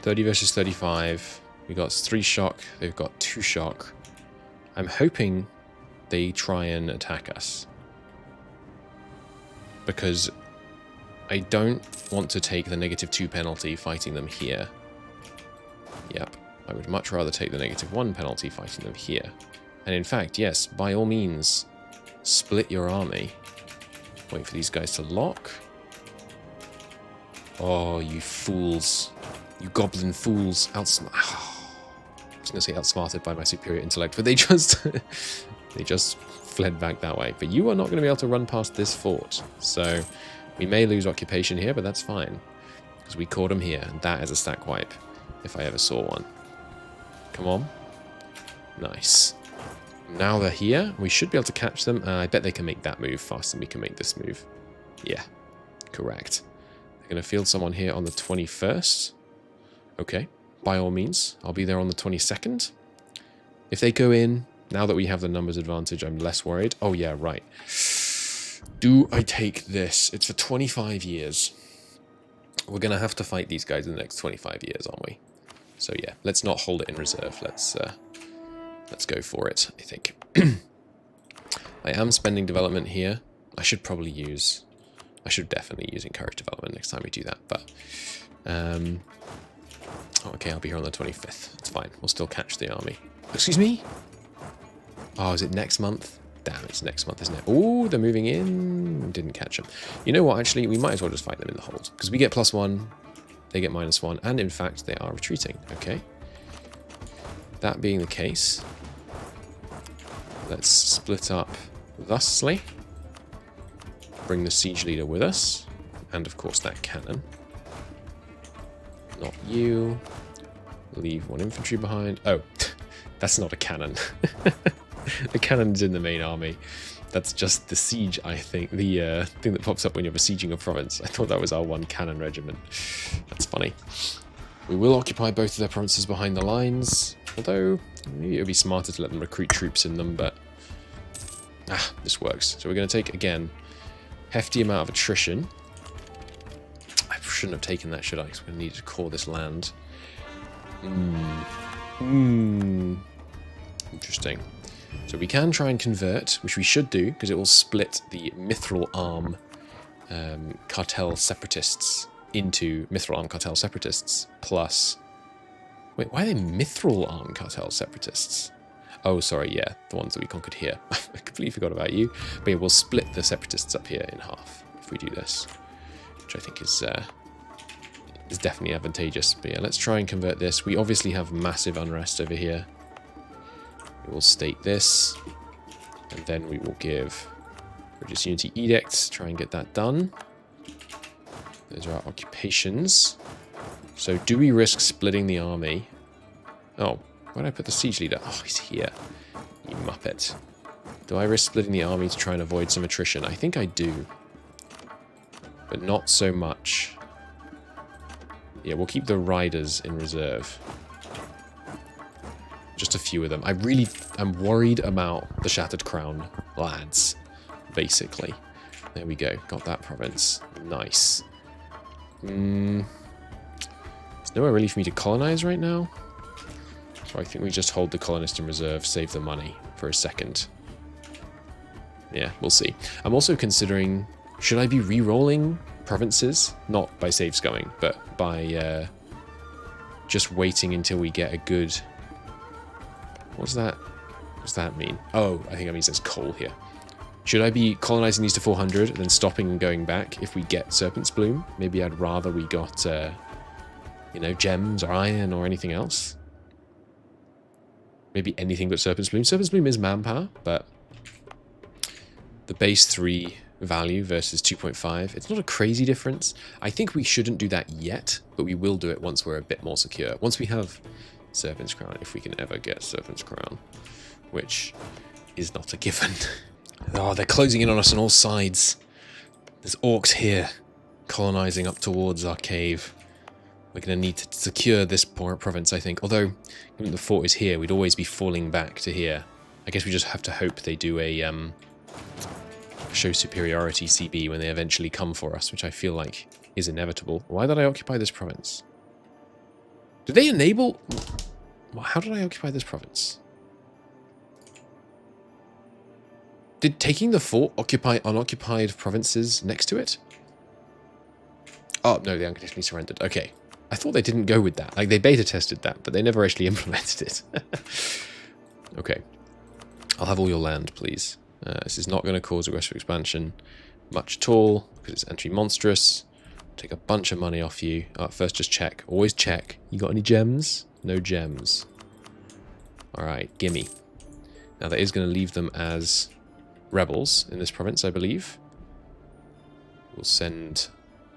30 versus 35. We got 3 shock. They've got 2 shock. I'm hoping they try and attack us. Because I don't want to take the -2 penalty fighting them here. Yep. I would much rather take the -1 penalty fighting them here. And in fact, yes, by all means, split your army. Wait for these guys to lock. Oh, you fools. You goblin fools. I was going to say outsmarted by my superior intellect, but they just... they just fled back that way. But you are not going to be able to run past this fort. So we may lose occupation here, but that's fine. Because we caught them here, and that is a stack wipe, if I ever saw one. Come on. Nice. Now they're here. We should be able to catch them. I bet they can make that move faster than we can make this move. Yeah, correct. They're going to field someone here on the 21st. Okay, by all means. I'll be there on the 22nd. If they go in, now that we have the numbers advantage, I'm less worried. Oh yeah, right. Do I take this? It's for 25 years. We're going to have to fight these guys in the next 25 years, aren't we? So yeah, let's not hold it in reserve. Let's go for it, I think. I am spending development here. I should definitely use encourage development next time we do that, but okay, I'll be here on the 25th. It's fine. We'll still catch the army. Excuse me? Oh, is it next month? Damn, it's next month, isn't it? Oh, they're moving in. Didn't catch them. You know what, actually, we might as well just fight them in the hold. Because we get +1, they get -1, and in fact, they are retreating. Okay. That being the case, let's split up thusly. Bring the siege leader with us. And, of course, that cannon. Not you. leave one infantry behind. Oh, that's not a cannon. The cannon's in the main army. That's just the siege, I think. The thing that pops up when you're besieging a province. I thought that was our one cannon regiment. That's funny. We will occupy both of their provinces behind the lines. Although, maybe it would be smarter to let them recruit troops in them, but... this works. So we're going to take, again, hefty amount of attrition. I shouldn't have taken that, should I? Because we're going to need to core this land. Interesting. So we can try and convert, which we should do, because it will split the Mithril Arm cartel separatists into Mithril Arm cartel separatists plus... Wait, why are they Mithril Arm cartel separatists? Oh, sorry, yeah, the ones that we conquered here. I completely forgot about you. But yeah, we'll split the separatists up here in half if we do this, which I think is definitely advantageous. But yeah, let's try and convert this. We obviously have massive unrest over here. We will state this, and then we will give Religious Unity Edicts, try and get that done. Those are our occupations. So do we risk splitting the army? Oh, where did I put the siege leader? Oh, he's here. You muppet. Do I risk splitting the army to try and avoid some attrition? I think I do. But not so much. Yeah, we'll keep the riders in reserve. Just a few of them. I really am worried about the Shattered Crown lads, basically. There we go. Got that province. Nice. There's nowhere really for me to colonize right now. So I think we just hold the colonist in reserve, save the money for a second. Yeah, we'll see. I'm also considering, should I be re-rolling provinces? Not by saves going, but by just waiting until we get a good... What's that? What's that mean? Oh, I think that means there's coal here. Should I be colonizing these to 400 and then stopping and going back if we get Serpent's Bloom? Maybe I'd rather we got, you know, gems or iron or anything else. Maybe anything but Serpent's Bloom. Serpent's Bloom is manpower, but the base 3 value versus 2.5, it's not a crazy difference. I think we shouldn't do that yet, but we will do it once we're a bit more secure. Once we have Serpent's Crown, if we can ever get Serpent's Crown, which is not a given. Oh, they're closing in on us on all sides. There's orcs here, colonizing up towards our cave. We're going to need to secure this province, I think. Although, given the fort is here, we'd always be falling back to here. I guess we just have to hope they do a show superiority CB when they eventually come for us, which I feel like is inevitable. Why did I occupy this province? Did they enable... How did I occupy this province? Did taking the fort occupy unoccupied provinces next to it? Oh, no, they unconditionally surrendered. Okay. I thought they didn't go with that. Like, they beta tested that, but they never actually implemented it. Okay. I'll have all your land, please. This is not going to cause aggressive expansion much at all, because it's entry monstrous. Take a bunch of money off you. First, just check. Always check. You got any gems? No gems. Alright, gimme. Now, that is going to leave them as rebels in this province, I believe. We'll send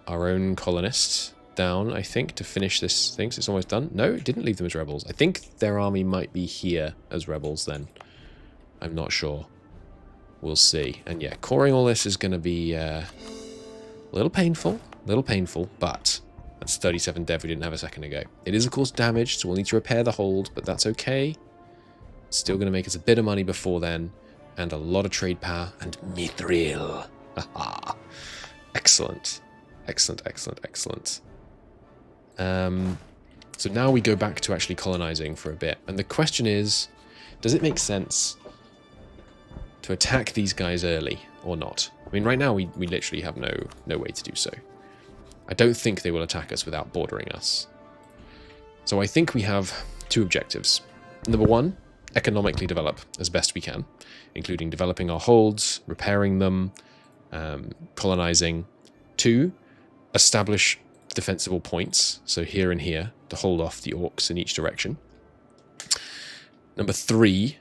our own colonists down, I think, to finish this thing. So it's almost done. No, it didn't leave them as rebels. I think their army might be here as rebels then. I'm not sure. We'll see. And yeah, coring all this is going to be a little painful, but that's 37 dev we didn't have a second ago. It is, of course, damaged, so we'll need to repair the hold, but that's okay. It's still going to make us a bit of money before then, and a lot of trade power, and mithril. Haha. Excellent. Excellent, excellent, excellent. So now we go back to actually colonizing for a bit. And the question is, does it make sense to attack these guys early or not? I mean, right now we literally have no way to do so. I don't think they will attack us without bordering us. So I think we have two objectives. Number one, economically develop as best we can, including developing our holds, repairing them, colonizing. Two, establish defensible points, so here and here, to hold off the orcs in each direction. Number three,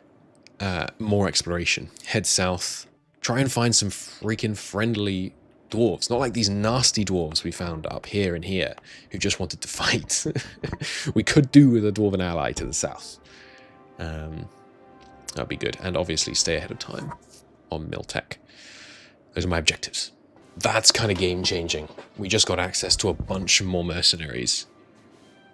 more exploration. Head south, try and find some freaking friendly dwarves. Not like these nasty dwarves we found up here and here who just wanted to fight. We could do with a dwarven ally to the south. That'd be good. And obviously stay ahead of time on Miltech. Those are my objectives. That's kind of game-changing. We just got access to a bunch more mercenaries.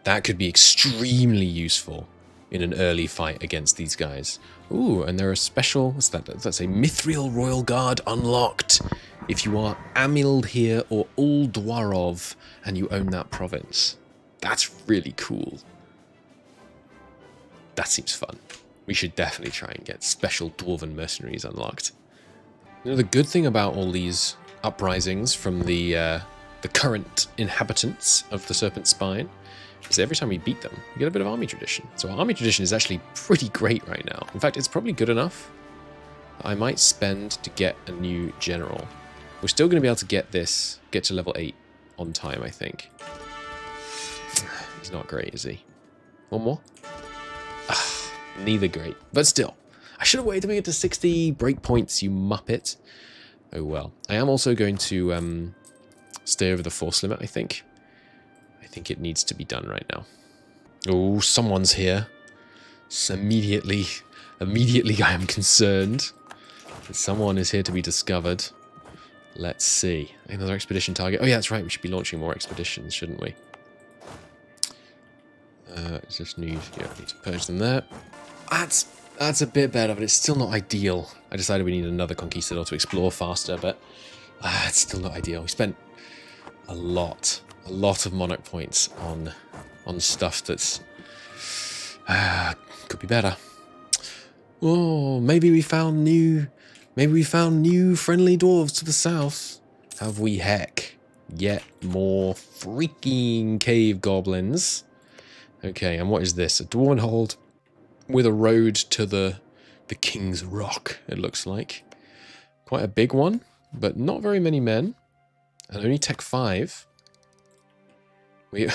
That could be extremely useful in an early fight against these guys. Ooh, and there are special... What's that? That's a Mithril Royal Guard unlocked. If you are Amild here or Uldwarov and you own that province. That's really cool. That seems fun. We should definitely try and get special Dwarven mercenaries unlocked. You know, the good thing about all these uprisings from the current inhabitants of the Serpent Spine is every time we beat them, we get a bit of army tradition. So our army tradition is actually pretty great right now. In fact, it's probably good enough. I might spend to get a new general. We're still going to be able to get to level 8 on time, I think. He's not great, is he? One more? Neither great, but still. I should have waited to make it to 60 breakpoints, you muppet. Oh well. I am also going to stay over the force limit, I think. I think it needs to be done right now. Oh, someone's here. So immediately I am concerned that someone is here to be discovered. Let's see. Another expedition target. Oh yeah, that's right. We should be launching more expeditions, shouldn't we? Just need to purge them there. That's a bit better, but it's still not ideal. I decided we need another conquistador to explore faster, but it's still not ideal. We spent a lot of monarch points on stuff that's could be better. Oh, maybe we found new friendly dwarves to the south. Have we? Heck, yet more freaking cave goblins. Okay, and what is this? A dwarven hold with a road to the King's Rock, it looks like. Quite a big one, but not very many men. And only Tech 5. We're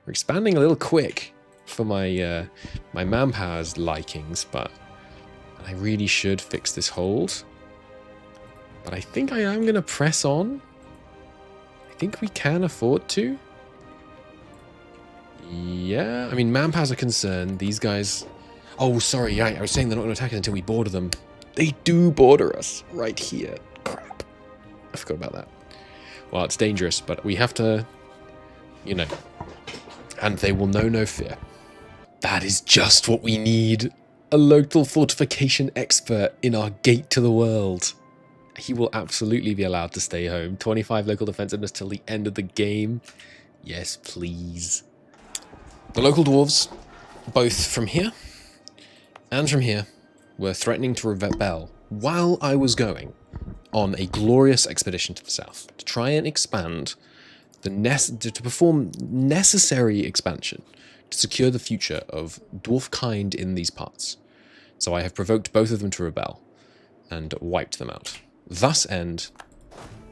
expanding a little quick for my my manpower's likings, but I really should fix this hold. But I think I am going to press on. I think we can afford to. Yeah, I mean, manpower's a concern. These guys... Oh, sorry, yeah, I was saying they're not going to attack us until we border them. They do border us right here. Crap. I forgot about that. Well, it's dangerous, but we have to, you know. And they will know no fear. That is just what we need. A local fortification expert in our gate to the world. He will absolutely be allowed to stay home. 25 local defensiveness till the end of the game. Yes, please. The local dwarves, both from here and from here, were threatening to rebel while I was going on a glorious expedition to the south to try and expand, to perform necessary expansion to secure the future of dwarf kind in these parts. So I have provoked both of them to rebel and wiped them out. Thus end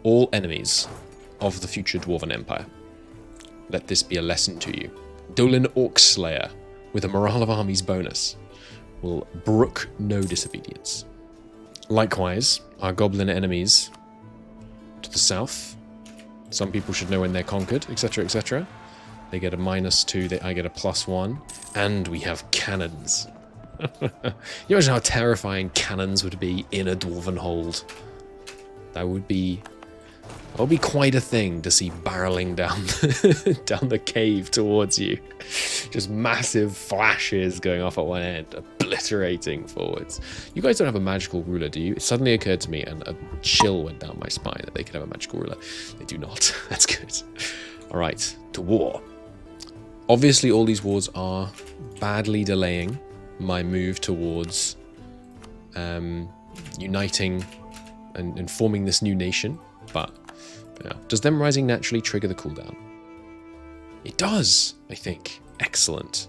all enemies of the future Dwarven Empire. Let this be a lesson to you. Dolan Orcslayer, with a morale of armies bonus, will brook no disobedience. Likewise, our goblin enemies to the south, some people should know when they're conquered, etc., etc. They get a -2, I get a +1, and we have cannons. You imagine how terrifying cannons would be in a dwarven hold. That would be quite a thing to see barreling down down the cave towards you. Just massive flashes going off at one end, obliterating forwards. You guys don't have a magical ruler, do you? It suddenly occurred to me, and a chill went down my spine that they could have a magical ruler. They do not. That's good. All right, to war. Obviously, all these wars are badly delaying my move towards uniting and forming this new nation, but yeah. Does them rising naturally trigger the cooldown? It does, I think. Excellent.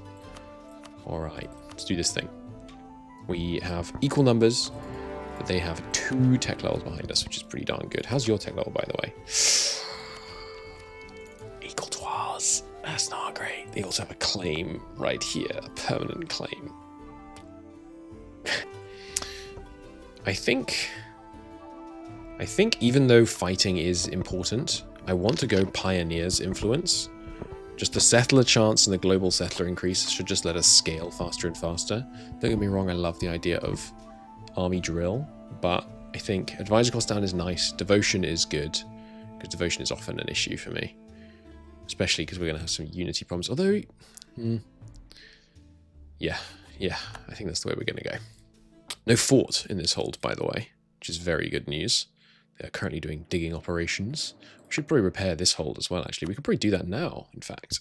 Alright, let's do this thing. We have equal numbers, but they have 2 tech levels behind us, which is pretty darn good. How's your tech level, by the way? Equal to ours. That's not great. They also have a claim right here, a permanent claim. I think I think even though fighting is important, I want to go Pioneer's influence. Just the settler chance and the global settler increase should just let us scale faster and faster. Don't get me wrong, I love the idea of army drill, but I think advisor cost down is nice. Devotion is good, because devotion is often an issue for me. Especially because we're going to have some unity problems. Although, yeah, I think that's the way we're going to go. No fort in this hold, by the way, which is very good news. They are currently doing digging operations. We should probably repair this hold as well, actually. We could probably do that now, in fact.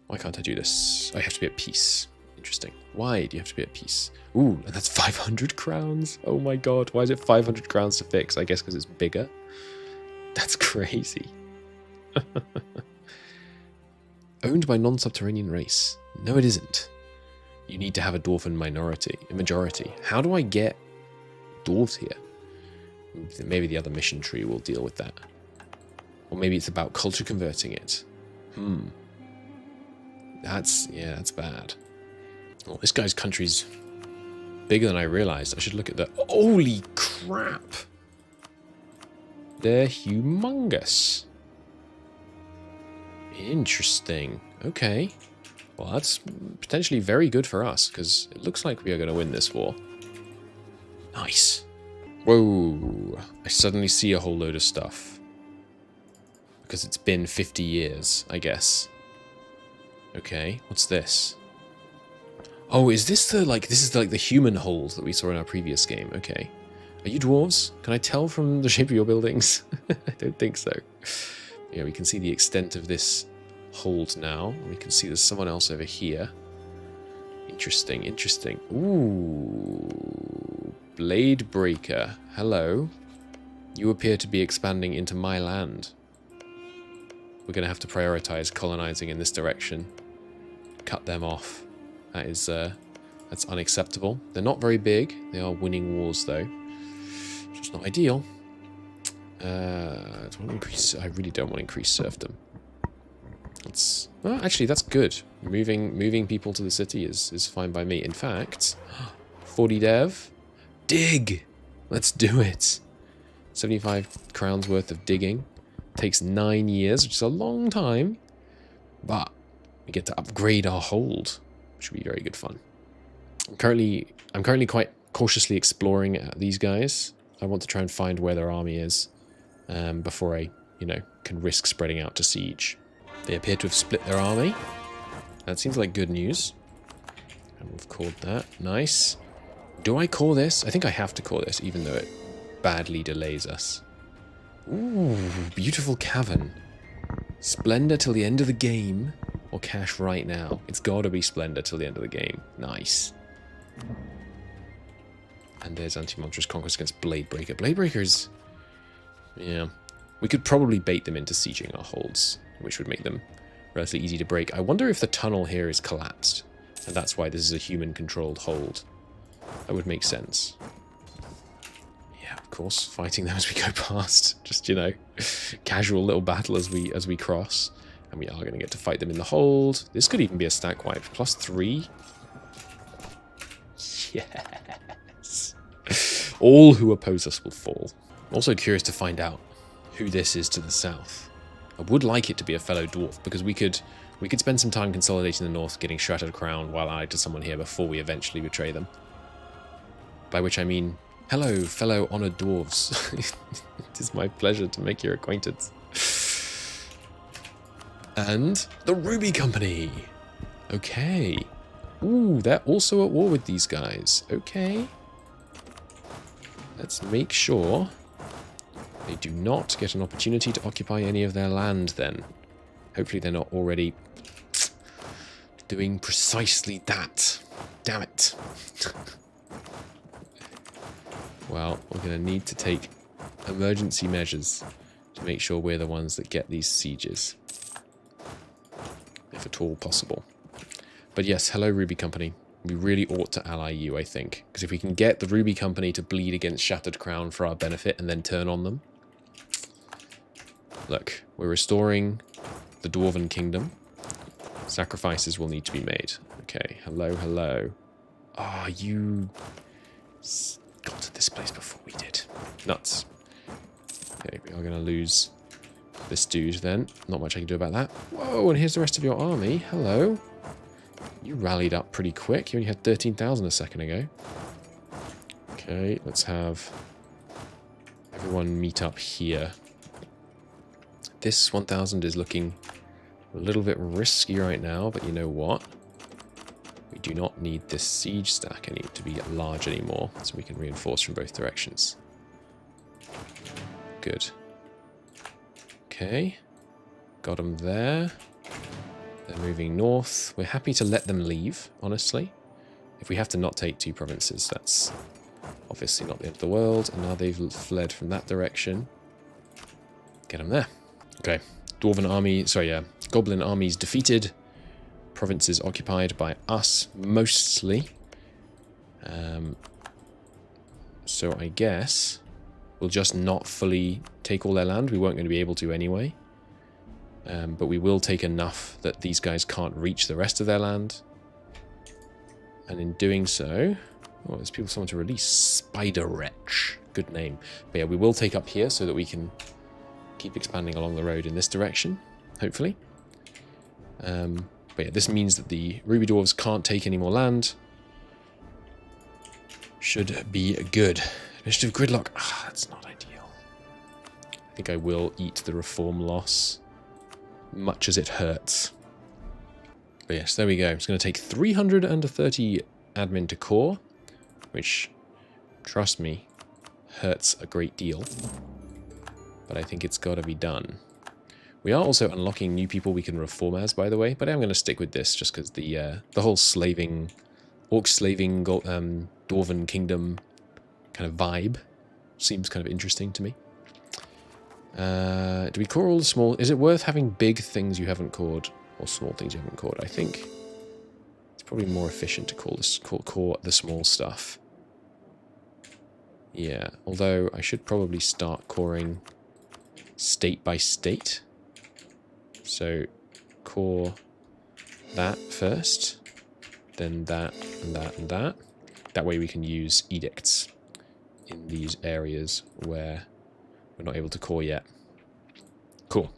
Why can't I do this? I have to be at peace. Interesting. Why do you have to be at peace? Ooh, and that's 500 crowns. Oh my god, why is it 500 crowns to fix? I guess because it's bigger. That's crazy. Owned by non-subterranean race. No, it isn't. You need to have a Dwarven majority. How do I get dwarves here? Maybe the other mission tree will deal with that. Or maybe it's about culture converting it. That's bad. Well, this guy's country's bigger than I realized. I should look at the... Holy crap! They're humongous. Interesting. Okay. Well, that's potentially very good for us, because it looks like we are going to win this war. Nice. Whoa. I suddenly see a whole load of stuff. Because it's been 50 years, I guess. Okay, what's this? Oh, is this the, like, this is like the human hold that we saw in our previous game. Okay. Are you dwarves? Can I tell from the shape of your buildings? I don't think so. Yeah, we can see the extent of this hold now. We can see there's someone else over here. Interesting, interesting. Ooh. Blade Breaker. Hello. You appear to be expanding into my land. We're going to have to prioritize colonizing in this direction. Cut them off. That is, that's unacceptable. They're not very big. They are winning wars, though. It's not ideal. I really don't want to increase serfdom. Well, actually, that's good. Moving people to the city is fine by me. In fact, 40 dev. Dig! Let's do it. 75 crowns worth of digging. Takes 9 years, which is a long time. But we get to upgrade our hold, which will be very good fun. I'm currently quite cautiously exploring these guys. I want to try and find where their army is before I, can risk spreading out to siege. They appear to have split their army. That seems like good news. And we've called that. Nice. Do I call this? I think I have to call this, even though it badly delays us. Ooh, beautiful cavern. Splendor till the end of the game, or cash right now? It's gotta be Splendor till the end of the game. Nice. And there's anti-monstrous conquest against Blade Breaker. Blade Breakers, yeah. We could probably bait them into sieging our holds, which would make them relatively easy to break. I wonder if the tunnel here is collapsed, and that's why this is a human-controlled hold. That would make sense. Yeah, of course, fighting them as we go past. Just, casual little battle as we cross. And we are going to get to fight them in the hold. This could even be a stack wipe. +3. Yes. All who oppose us will fall. I'm also curious to find out who this is to the south. I would like it to be a fellow dwarf, because we could spend some time consolidating the north, getting Shattered Crown while allied to someone here before we eventually betray them. By which I mean, hello, fellow honoured dwarves. It is my pleasure to make your acquaintance. And the Ruby Company. Okay. Ooh, they're also at war with these guys. Okay. Let's make sure they do not get an opportunity to occupy any of their land then. Hopefully they're not already doing precisely that. Damn it. Well, we're going to need to take emergency measures to make sure we're the ones that get these sieges. If at all possible. But yes, hello Ruby Company. We really ought to ally you, I think. Because if we can get the Ruby Company to bleed against Shattered Crown for our benefit and then turn on them. Look, we're restoring the Dwarven Kingdom. Sacrifices will need to be made. Okay, hello, hello. Ah, you... got to this place before we did. Nuts. Okay, we are going to lose this dude then. Not much I can do about that. Whoa, and here's the rest of your army. Hello. You rallied up pretty quick. You only had 13,000 a second ago. Okay, let's have everyone meet up here. This 1,000 is looking a little bit risky right now, but you know what? We do not need this siege stack to be large anymore, so we can reinforce from both directions. Good. Okay. Got them there. They're moving north. We're happy to let them leave, honestly. If we have to not take 2 provinces, that's obviously not the end of the world. And now they've fled from that direction. Get them there. Okay. Dwarven army, Goblin armies defeated. Provinces occupied by us, mostly. So I guess we'll just not fully take all their land. We weren't going to be able to anyway. But we will take enough that these guys can't reach the rest of their land. And in doing so... Oh, there's someone to release. Spider Wretch. Good name. But yeah, we will take up here so that we can keep expanding along the road in this direction, hopefully. But yeah, this means that the Ruby Dwarves can't take any more land. Should be good. Initiative Gridlock. Ah, that's not ideal. I think I will eat the reform loss, much as it hurts. But yes, there we go. It's going to take 330 admin to core, which, trust me, hurts a great deal. But I think it's got to be done. We are also unlocking new people we can reform as, by the way, but I'm going to stick with this just because the whole slaving, orc slaving, Dwarven kingdom kind of vibe seems kind of interesting to me. Do we core all the small... Is it worth having big things you haven't cored or small things you haven't cored? I think it's probably more efficient to core the small stuff. Yeah, although I should probably start coring state by state. So core that first, then that and that and that. That way we can use edicts in these areas where we're not able to core yet. Cool.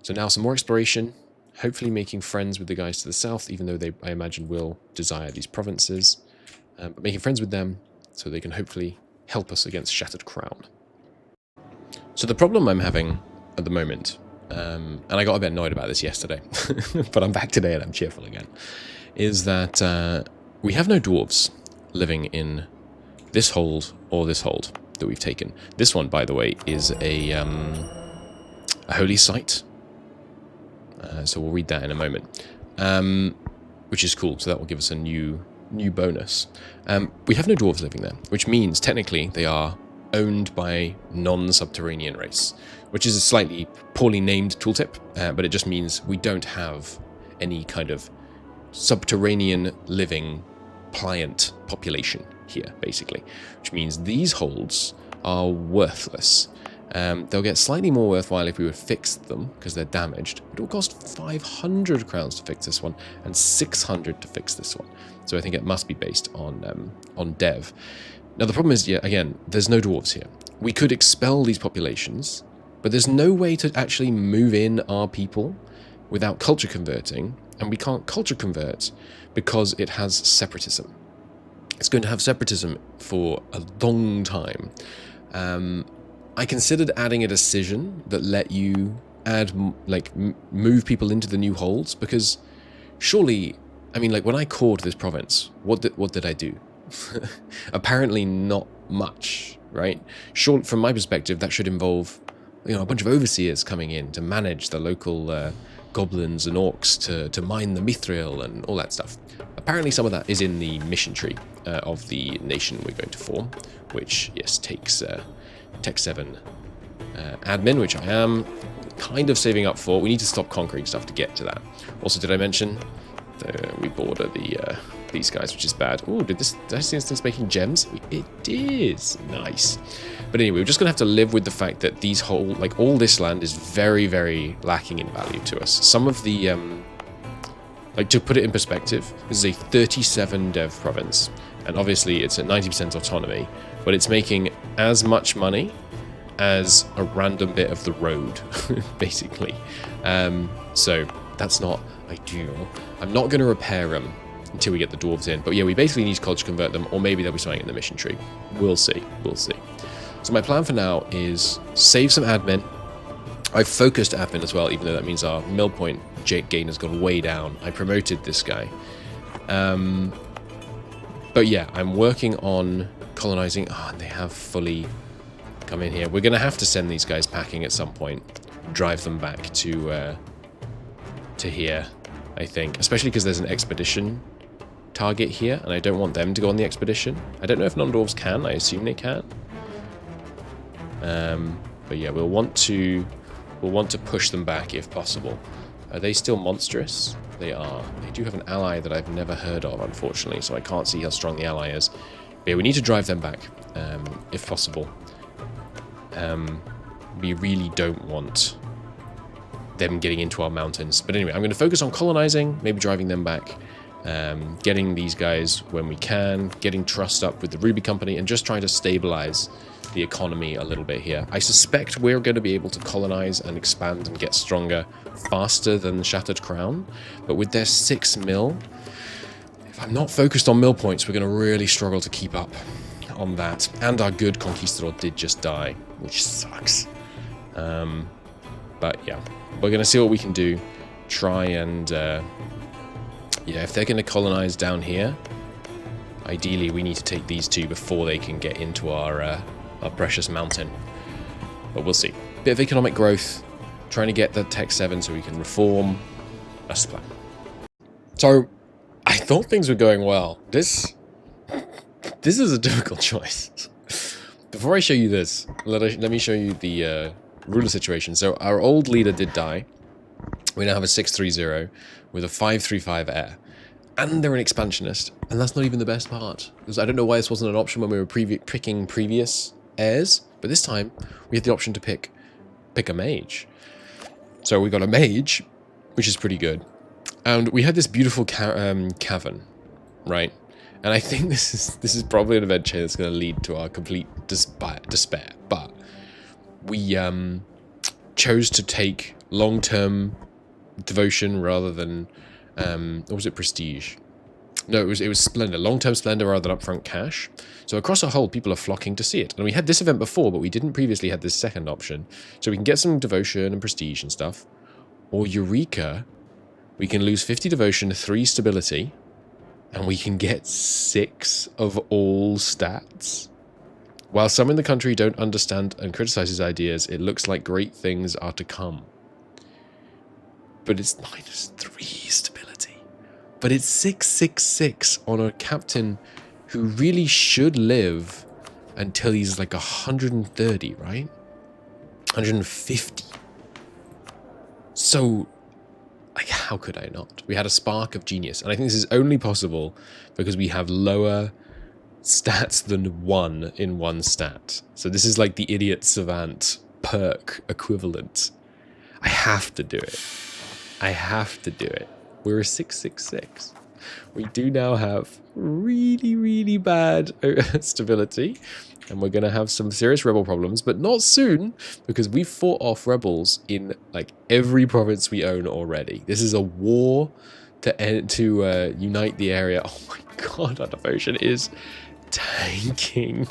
So now some more exploration, hopefully making friends with the guys to the south, even though they, I imagine, will desire these provinces. But making friends with them so they can hopefully help us against Shattered Crown. So the problem I'm having at the moment, and I got a bit annoyed about this yesterday, but I'm back today and I'm cheerful again, is that we have no dwarves living in this hold or this hold that we've taken. This one, by the way, is a holy site. So we'll read that in a moment, which is cool. So that will give us a new bonus. We have no dwarves living there, which means technically they are owned by non-subterranean race, which is a slightly poorly named tooltip, but it just means we don't have any kind of subterranean living pliant population here, basically, which means these holds are worthless. They'll get slightly more worthwhile if we would fix them, because they're damaged. It will cost 500 crowns to fix this one, and 600 to fix this one. So I think it must be based on dev. Now the problem is, yeah, again, there's no dwarves here. We could expel these populations, but there's no way to actually move in our people without culture converting, and we can't culture convert because it has separatism. It's going to have separatism for a long time. I considered adding a decision that let you add, move people into the new holds, because surely, I mean, like, when I cored this province, what did I do? Apparently not much, right? Sure, from my perspective, that should involve, a bunch of overseers coming in to manage the local goblins and orcs to mine the mithril and all that stuff. Apparently some of that is in the mission tree of the nation we're going to form, which, yes, takes Tech 7 admin, which I am kind of saving up for. We need to stop conquering stuff to get to that. Also, did I mention we border these guys, which is bad. Oh, did I see instance making gems? It is. Nice. But anyway, we're just going to have to live with the fact that these all this land is very, very lacking in value to us. Some of the Like, to put it in perspective, this is a 37 dev province, and obviously it's at 90% autonomy, but it's making as much money as a random bit of the road, basically. So that's not ideal. I'm not going to repair them until we get the dwarves in, but yeah, we basically need to culture convert them, or maybe there'll be something in the mission tree. We'll see. We'll see. So my plan for now is save some admin. I've focused admin as well, even though that means our mill point gain has gone way down. I promoted this guy. But yeah, I'm working on colonizing. Ah, and they have fully come in here. We're going to have to send these guys packing at some point. Drive them back to here, I think. Especially because there's an expedition target here, and I don't want them to go on the expedition. I don't know if non-dwarves can. I assume they can. But yeah, we'll want to push them back if possible. Are they still monstrous? They are. They do have an ally that I've never heard of, unfortunately, so I can't see how strong the ally is. But yeah, we need to drive them back, if possible. We really don't want them getting into our mountains. But anyway, I'm going to focus on colonizing, maybe driving them back, getting these guys when we can, getting trust up with the Ruby Company, and just trying to stabilize the economy a little bit here. I suspect we're going to be able to colonize and expand and get stronger faster than the Shattered Crown, but with their 6 mil, if I'm not focused on mill points, we're going to really struggle to keep up on that. And our good conquistador did just die, which sucks. But yeah, we're going to see what we can do. Try and yeah, if they're going to colonize down here, ideally we need to take these two before they can get into our precious mountain. But we'll see. Bit of economic growth, trying to get the Tech 7 so we can reform. That's the plan. So, I thought things were going well. This is a difficult choice. Before I show you this, let me show you the ruler situation. So, our old leader did die. We now have a 630 with a 535 heir. And they're an expansionist. And that's not even the best part. Because I don't know why this wasn't an option when we were picking previous heirs, but this time we had the option to pick a mage. So we got a mage, which is pretty good, and we had this beautiful cavern, right? And I think this is probably an adventure that's going to lead to our complete despair. But we chose to take long-term devotion rather than or was it prestige? No, it was splendor. Long-term splendor rather than upfront cash. So across the whole, people are flocking to see it. And we had this event before, but we didn't previously have this second option. So we can get some devotion and prestige and stuff. Or Eureka, we can lose 50 devotion, 3 stability, and we can get 6 of all stats. While some in the country don't understand and criticize his ideas, it looks like great things are to come. But it's -3 stability. But it's 666 on a captain who really should live until he's like 130, right? 150. So, like, how could I not? We had a spark of genius. And I think this is only possible because we have lower stats than 1 in 1 stat. So this is like the idiot savant perk equivalent. I have to do it. I have to do it. We're a 666. We do now have really, really bad stability, and we're going to have some serious rebel problems, but not soon, because we've fought off rebels in like every province we own already. This is a war to unite the area. Oh my god, our devotion is tanking.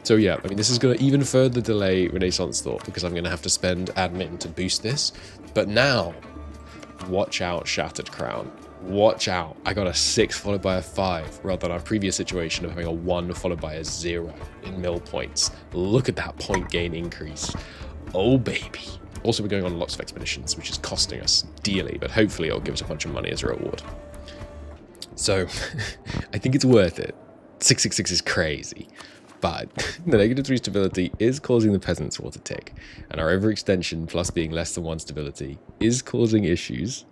So yeah, I mean, this is going to even further delay Renaissance Thought, because I'm going to have to spend admin to boost this. But now, watch out, Shattered Crown. Watch out. I got a 6 followed by a 5, rather than our previous situation of having a 1 followed by a 0 in mill points. Look at that point gain increase. Oh, baby. Also, we're going on lots of expeditions, which is costing us dearly, but hopefully it'll give us a bunch of money as a reward. So, I think it's worth it. 666 is crazy. But the -3 stability is causing the peasants war to tick, and our overextension plus being less than 1 stability is causing issues.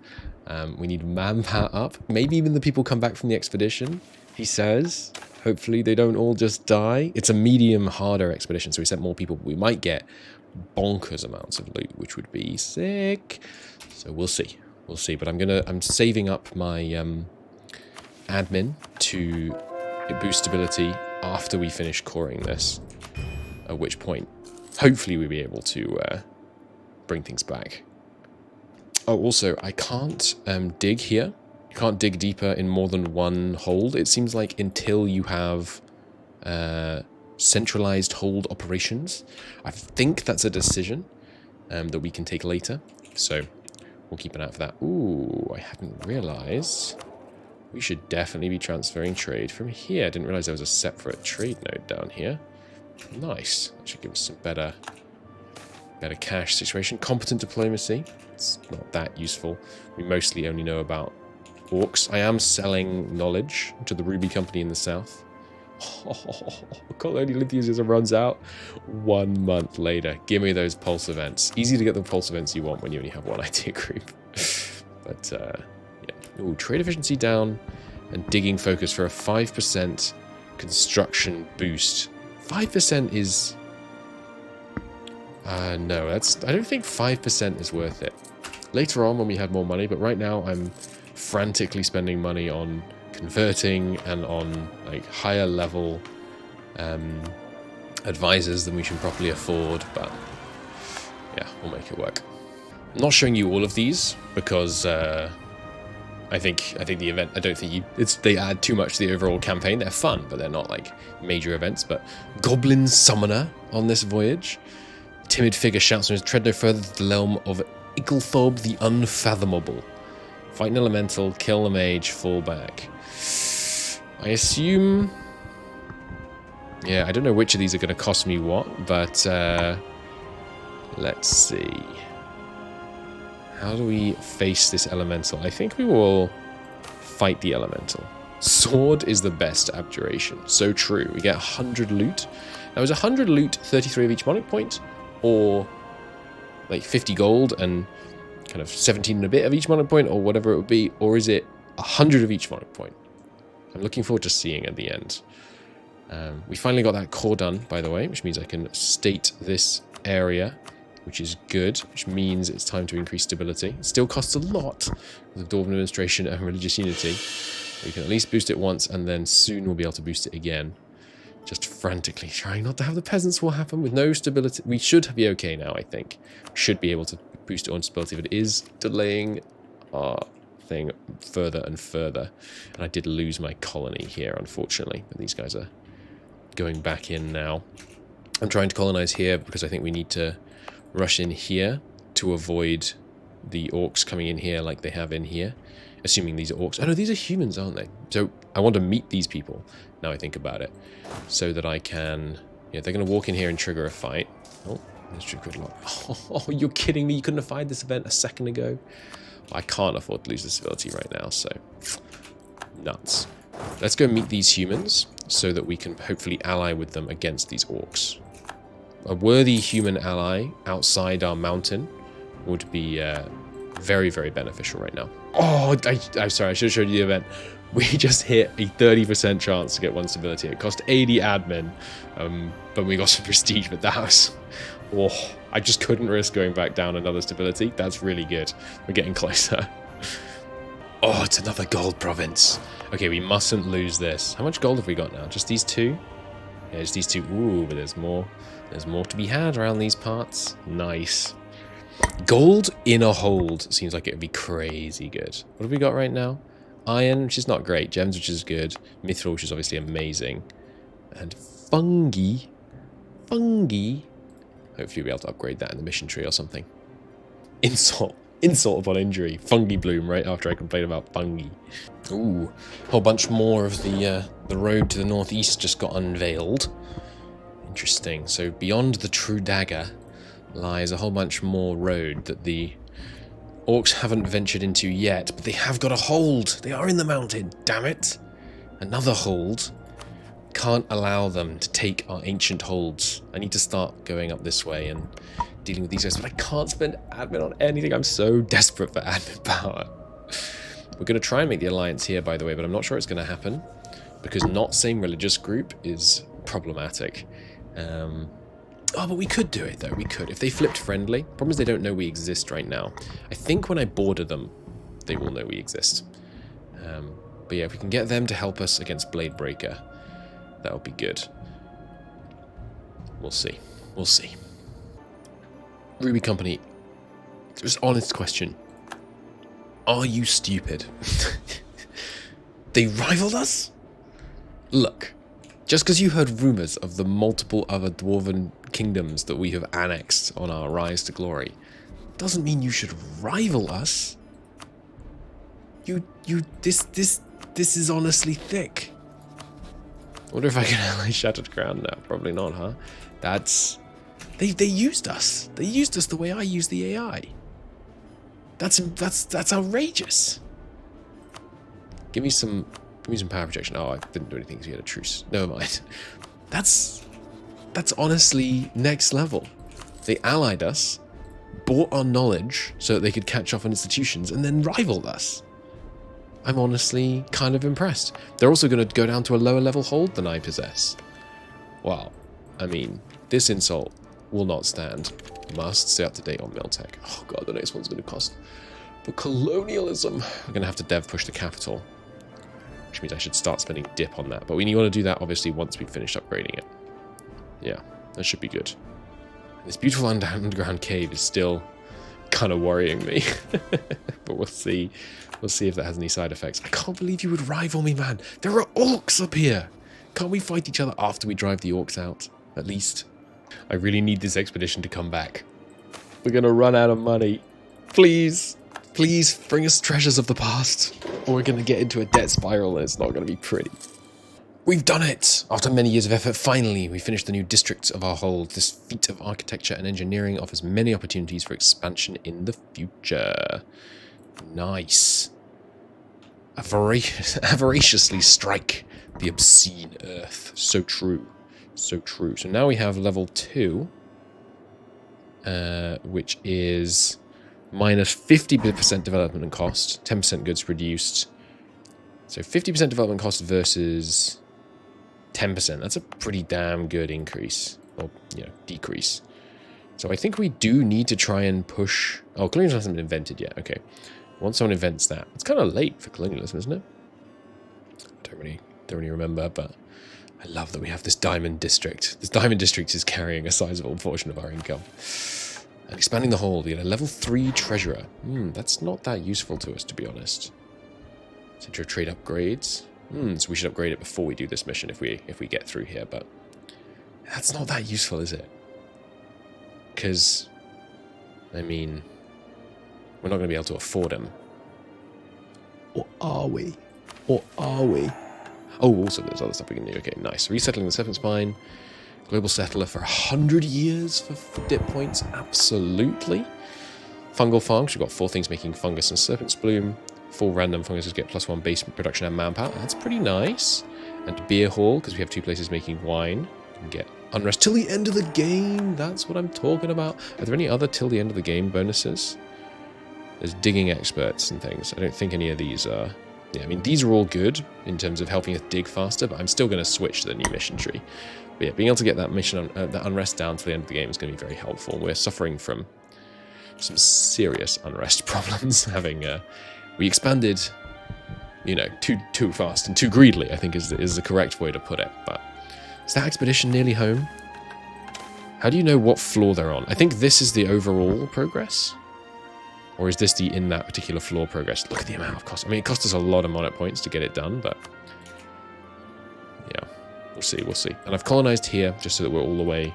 We need manpower up. Maybe even the people come back from the expedition, he says. Hopefully they don't all just die. It's a medium, harder expedition, so we sent more people. But we might get bonkers amounts of loot, which would be sick. So we'll see. we'll see. But I'm saving up my admin to boost stability after we finish coring this. At which point, hopefully we'll be able to bring things back. Oh, also, I can't dig here. You can't dig deeper in more than one hold. It seems like until you have centralized hold operations. I think that's a decision that we can take later. So we'll keep an eye out for that. Ooh, I hadn't realized. We should definitely be transferring trade from here. I didn't realize there was a separate trade node down here. Nice. That should give us some better cash situation. Competent diplomacy. It's not that useful. We mostly only know about orcs. I am selling knowledge to the Ruby Company in the south. Colonial enthusiasm runs out 1 month later. Give me those pulse events. Easy to get the pulse events you want when you only have one idea group. But, yeah. Ooh, trade efficiency down and digging focus for a 5% construction boost. 5% is... no, I don't think 5% is worth it. Later on when we had more money, but right now I'm frantically spending money on converting and on like higher level advisors than we can properly afford, but yeah, we'll make it work. I'm not showing you all of these because I think the event, I don't think they add too much to the overall campaign. They're fun, but they're not like major events. But Goblin Summoner on this voyage. Timid figure shouts from his tread no further to the realm of Igglethob the Unfathomable. Fight an elemental, kill the mage, fall back. I assume... Yeah, I don't know which of these are going to cost me what, but let's see. How do we face this elemental? I think we will fight the elemental. Sword is the best abjuration. So true. We get 100 loot. Now, is 100 loot 33 of each monarch point? Or like 50 gold and kind of 17 and a bit of each monarch point, or whatever it would be? Or is it 100 of each monarch point? I'm looking forward to seeing at the end. We finally got that core done, by the way, which means I can state this area, which is good, which means it's time to increase stability. It still costs a lot with the Dwarven administration and religious unity. We can at least boost it once, and then soon we'll be able to boost it again. Just frantically trying not to have the peasants war happen with no stability. We should be okay now, I think. Should be able to boost it on stability, but it is delaying our thing further and further. And I did lose my colony here, unfortunately, but these guys are going back in now. I'm trying to colonize here because I think we need to rush in here to avoid the orcs coming in here like they have in here. Assuming these are orcs. Oh no, these are humans, aren't they? So I want to meet these people, now I think about it, so that I can... Yeah, they're going to walk in here and trigger a fight. Oh, there's true gridlock. Oh, you're kidding me. You couldn't have fired this event a second ago. I can't afford to lose this ability right now, so... Nuts. Let's go meet these humans so that we can hopefully ally with them against these orcs. A worthy human ally outside our mountain would be very, very beneficial right now. Oh, I'm sorry, I should have showed you the event. We just hit a 30% chance to get one stability. It cost 80 admin, but we got some prestige, but that was... Oh, I just couldn't risk going back down another stability. That's really good. We're getting closer. Oh, it's another gold province. Okay, we mustn't lose this. How much gold have we got now? Just these two? Yeah, just these two. Ooh, but there's more. There's more to be had around these parts. Nice. Gold in a hold seems like it would be crazy good. What have we got right now? Iron, which is not great. Gems, which is good. Mithril, which is obviously amazing. And fungi. Fungi. Hopefully we'll be able to upgrade that in the mission tree or something. Insult. Insult upon injury. Fungi bloom right after I complain about fungi. Ooh, a whole bunch more of the road to the northeast just got unveiled. Interesting. So beyond the true dagger lies a whole bunch more road that the orcs haven't ventured into yet, but they have got a hold. They are in the mountain. Damn it. Another hold. Can't allow them to take our ancient holds. I need to start going up this way and dealing with these guys, but I can't spend admin on anything. I'm so desperate for admin power. We're going to try and make the alliance here, by the way, but I'm not sure it's going to happen because not same religious group is problematic. Oh, but we could do it, though. We could. If they flipped friendly. Problem is they don't know we exist right now. I think when I border them, they will know we exist. But yeah, if we can get them to help us against Bladebreaker, that'll be good. We'll see. We'll see. Ruby Company, just honest question. Are you stupid? They rivaled us? Look, just because you heard rumours of the multiple other Dwarven kingdoms that we have annexed on our rise to glory, doesn't mean you should rival us. This is honestly thick. I wonder if I can ally Shattered Crown now. Probably not, huh? They used us. They used us the way I use the AI. That's outrageous. Give me some power projection. Oh, I didn't do anything because he had a truce. Never mind. That's honestly next level. They allied us, bought our knowledge so that they could catch up on institutions, and then rivaled us. I'm honestly kind of impressed. They're also going to go down to a lower level hold than I possess. Wow. I mean, this insult will not stand. Must stay up to date on Miltech. Oh god, the next one's going to cost. But colonialism. We're going to have to dev push the capital. Which means I should start spending dip on that. But we want to do that, obviously, once we've finished upgrading it. Yeah, that should be good. This beautiful underground cave is still kind of worrying me. But we'll see. We'll see if that has any side effects. I can't believe you would rival me, man. There are orcs up here. Can't we fight each other after we drive the orcs out? At least. I really need this expedition to come back. We're going to run out of money. Please. Please bring us treasures of the past. Or we're going to get into a debt spiral and it's not going to be pretty. We've done it! After many years of effort, finally, we finished the new districts of our hold. This feat of architecture and engineering offers many opportunities for expansion in the future. Nice. Avariciously strike the obscene earth. So true. So true. So now we have level 2, which is minus 50% development and cost, 10% goods reduced. So 50% development cost versus 10%. That's a pretty damn good increase, or, you know, decrease. So I think we do need to try and push... Oh, colonialism hasn't been invented yet. Okay. Once someone invents that. It's kind of late for colonialism, isn't it? Don't really remember, but I love that we have this diamond district. This diamond district is carrying a sizable portion of our income. And expanding the hold, we get a level 3 treasurer. That's not that useful to us, to be honest. Center of trade upgrades. So we should upgrade it before we do this mission if we get through here, but that's not that useful, is it? Because, I mean, we're not going to be able to afford them. Or are we? Or are we? Oh, also there's other stuff we can do. Okay, nice. Resettling the Serpent Spine. Global settler for 100 years for dip points. Absolutely. Fungal farm. We've got 4 things making fungus and serpent's bloom. 4 random funguses get +1 base production and manpower. That's pretty nice. And beer hall, because we have 2 places making wine. We can get unrest till the end of the game. That's what I'm talking about. Are there any other till the end of the game bonuses? There's digging experts and things. I don't think any of these are... Yeah, I mean, these are all good in terms of helping us dig faster, but I'm still going to switch to the new mission tree. But yeah, being able to get that mission, that unrest down to the end of the game is going to be very helpful. We're suffering from some serious unrest problems, having... we expanded, you know, too fast and too greedily, I think is the correct way to put it. But is that expedition nearly home? How do you know what floor they're on? I think this is the overall progress. Or is this the in that particular floor progress? Look at the amount of cost. I mean, it cost us a lot of monet points to get it done, but yeah, we'll see. And I've colonized here just so that we're all the way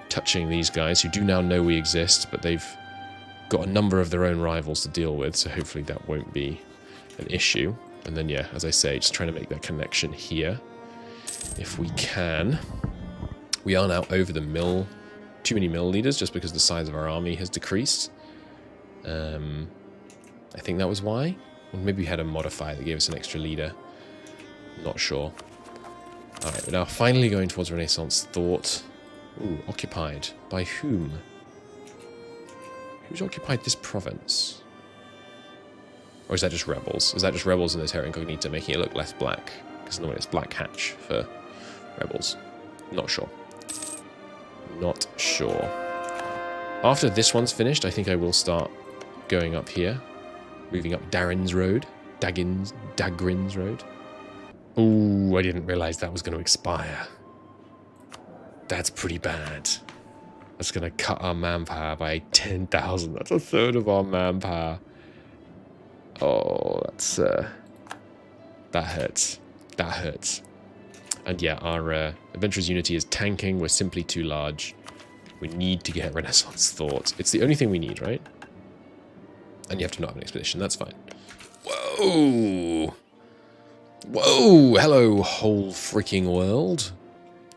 touching these guys who do now know we exist, but they've got a number of their own rivals to deal with, so hopefully that won't be an issue. And then, yeah, as I say, just trying to make that connection here if we can. We are now over the mill, too many mill leaders just because the size of our army has decreased. I think that was why. Or maybe we had a modifier that gave us an extra leader. Not sure. Alright, we're now finally going towards Renaissance thought. Ooh, occupied. By whom? Who's occupied this province? Or is that just rebels? Is that just rebels in the Terra Incognita making it look less black? Because normally it's black hatch for rebels. Not sure. Not sure. After this one's finished, I think I will start going up here. Moving up Darren's Road. Dagrin's Road. Ooh, I didn't realise that was going to expire. That's pretty bad. That's going to cut our manpower by 10,000. That's a third of our manpower. Oh, that's... that hurts. That hurts. And yeah, our Adventurers Unity is tanking. We're simply too large. We need to get Renaissance Thought. It's the only thing we need, right? And you have to not have an expedition. That's fine. Whoa! Whoa! Hello, whole freaking world.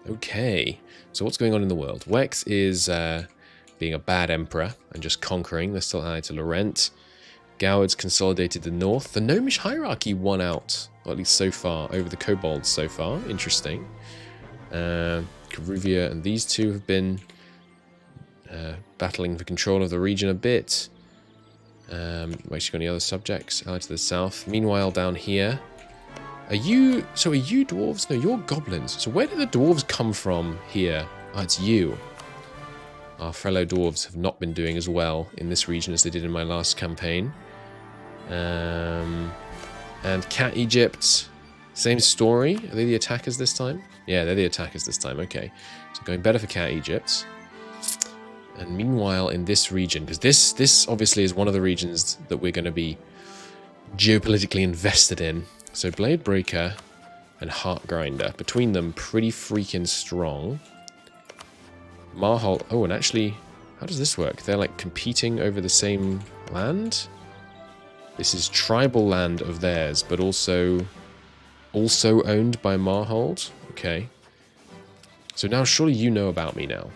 Okay. So what's going on in the world? Wex is being a bad emperor and just conquering. They're still allied to Laurent. Goward's consolidated the north. The Gnomish hierarchy won out, or at least so far, over the Kobolds so far. Interesting. Karuvia and these two have been battling for control of the region a bit. Wait, got any other subjects? Allied to the south. Meanwhile, down here, are you dwarves? No, you're goblins. So where did the dwarves come from here? Oh, it's you. Our fellow dwarves have not been doing as well in this region as they did in my last campaign. And Cat Egypt, same story. Are they the attackers this time? Yeah, they're the attackers this time. Okay, so going better for Cat Egypt. And meanwhile, in this region, because this obviously is one of the regions that we're going to be geopolitically invested in. So Blade Breaker and Heart Grinder, between them, pretty freaking strong. Marhold. Oh, and actually, how does this work? They're like competing over the same land. This is tribal land of theirs, but also owned by Marhold. Okay. So now, surely you know about me now.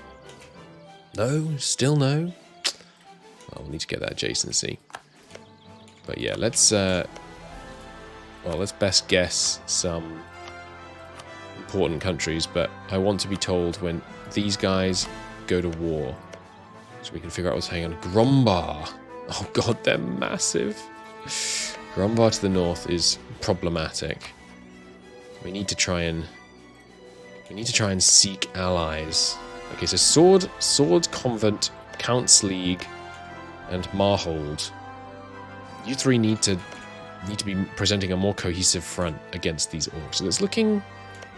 No? Still no? Well, we'll need to get that adjacency. But yeah, let's best guess some important countries, but I want to be told when these guys go to war. So we can figure out what's hanging on. Grombar. Oh god, they're massive. Grombar to the north is problematic. We need to try and seek allies. Okay, so Sword Convent, Count's League, and Marhold. You three need to be presenting a more cohesive front against these orcs. So it's looking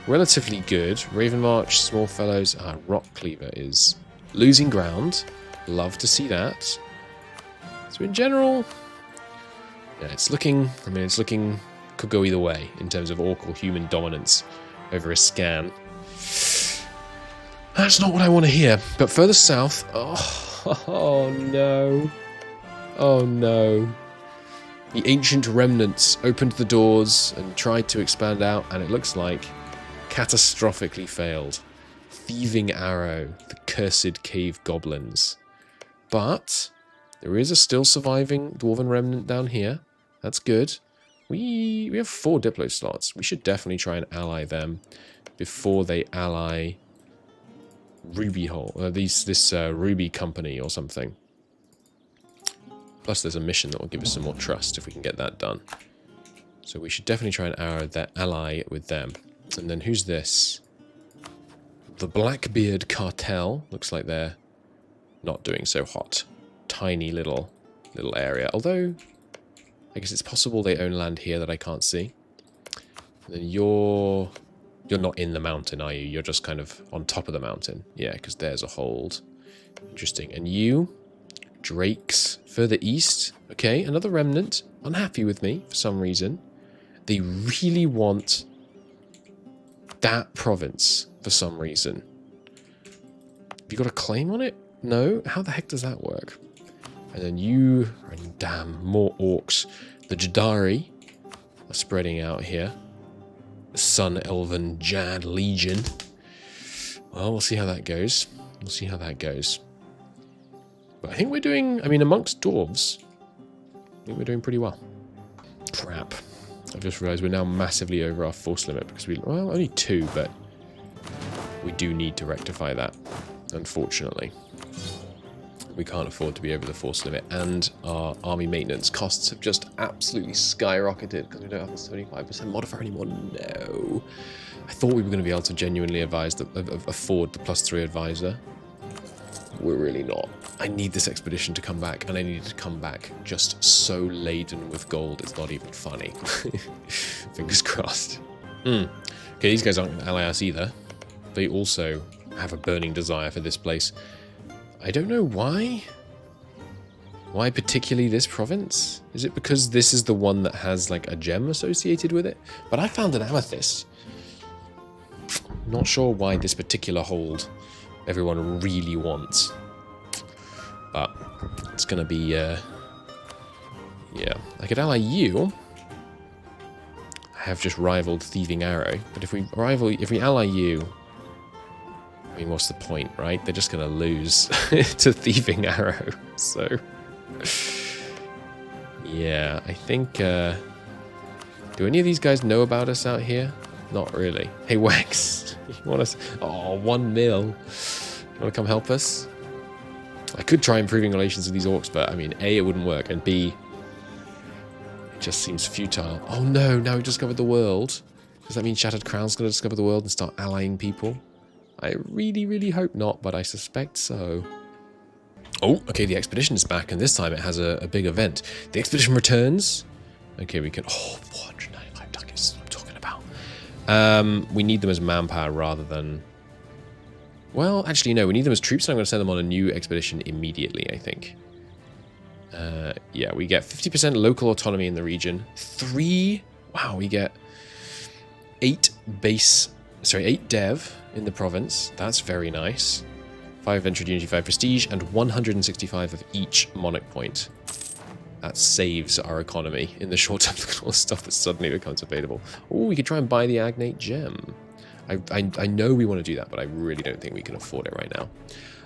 relatively good. Raven March, Small Fellows, Rock Cleaver is losing ground. Love to see that. So in general, yeah, it's looking, could go either way in terms of orc or human dominance over a scan. That's not what I want to hear. But further south, oh no. Oh no. The ancient remnants opened the doors and tried to expand out, and it looks like catastrophically failed. Thieving Arrow, the cursed cave goblins. But there is a still surviving dwarven remnant down here. That's good. We have 4 Diplo slots. We should definitely try and ally them before they ally Ruby Hole. This Ruby Company or something. Plus there's a mission that will give us some more trust if we can get that done. So we should definitely try and ally with them. And then who's this? The Blackbeard Cartel. Looks like they're not doing so hot. Tiny little area. Although, I guess it's possible they own land here that I can't see. And then you're not in the mountain, are you? You're just kind of on top of the mountain. Yeah, because there's a hold. Interesting. And you, Drakes, further east. Okay, another remnant. Unhappy with me for some reason. They really want that province for some reason. Have you got a claim on it? No? How the heck does that work? And then you, and damn, more orcs. The Jadari are spreading out here. The Sun Elven Jad Legion. Well, we'll see how that goes. We'll see how that goes. But I think we're doing, amongst dwarves, I think we're doing pretty well. Crap. I've just realised we're now massively over our force limit because well, only 2, but we do need to rectify that, unfortunately. We can't afford to be over the force limit, and our army maintenance costs have just absolutely skyrocketed because we don't have the 75% modifier anymore. No. I thought we were going to be able to genuinely afford the +3 advisor. We're really not. I need this expedition to come back, and I need it to come back just so laden with gold, it's not even funny. Fingers crossed. Okay, these guys aren't going to ally us either. They also have a burning desire for this place. I don't know why. Why particularly this province? Is it because this is the one that has like a gem associated with it? But I found an amethyst. Not sure why this particular hold everyone really wants. But it's going to be, yeah. I could ally you. I have just rivaled Thieving Arrow. But if we ally you, I mean, what's the point, right? They're just going to lose to Thieving Arrow. So, yeah, I think, do any of these guys know about us out here? Not really. Hey, Wex, you want us? Oh, 1 mil. You want to come help us? I could try improving relations with these orcs, but I mean, A, it wouldn't work, and B, it just seems futile. Oh no, now we've discovered the world. Does that mean Shattered Crown's going to discover the world and start allying people? I really, really hope not, but I suspect so. Oh, okay, the expedition is back, and this time it has a big event. The expedition returns. Okay, we can... Oh, 495 ducats, that's what I'm talking about. We need them as manpower rather than... Well, actually, no, we need them as troops, and I'm going to send them on a new expedition immediately, I think. Yeah, we get 50% local autonomy in the region. 3... Wow, we get 8 dev in the province. That's very nice. 5 venture unity, 5 prestige, and 165 of each monarch point. That saves our economy in the short term. Look at all the stuff that suddenly becomes available. Oh, we could try and buy the Agnate Gem. I know we want to do that, but I really don't think we can afford it right now.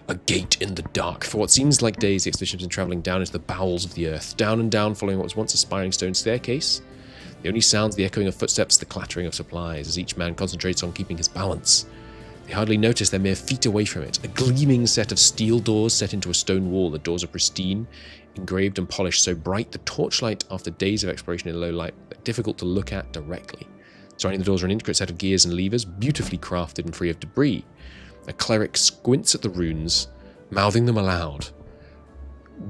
A gate in the dark. For what seems like days, the expedition has been travelling down into the bowels of the earth, down and down, following what was once a spiraling stone staircase. The only sounds, the echoing of footsteps, the clattering of supplies, as each man concentrates on keeping his balance. They hardly notice they're mere feet away from it. A gleaming set of steel doors set into a stone wall. The doors are pristine, engraved and polished, so bright the torchlight after days of exploration in low light, difficult to look at directly. Surrounding the doors are an intricate set of gears and levers, beautifully crafted and free of debris. A cleric squints at the runes, mouthing them aloud.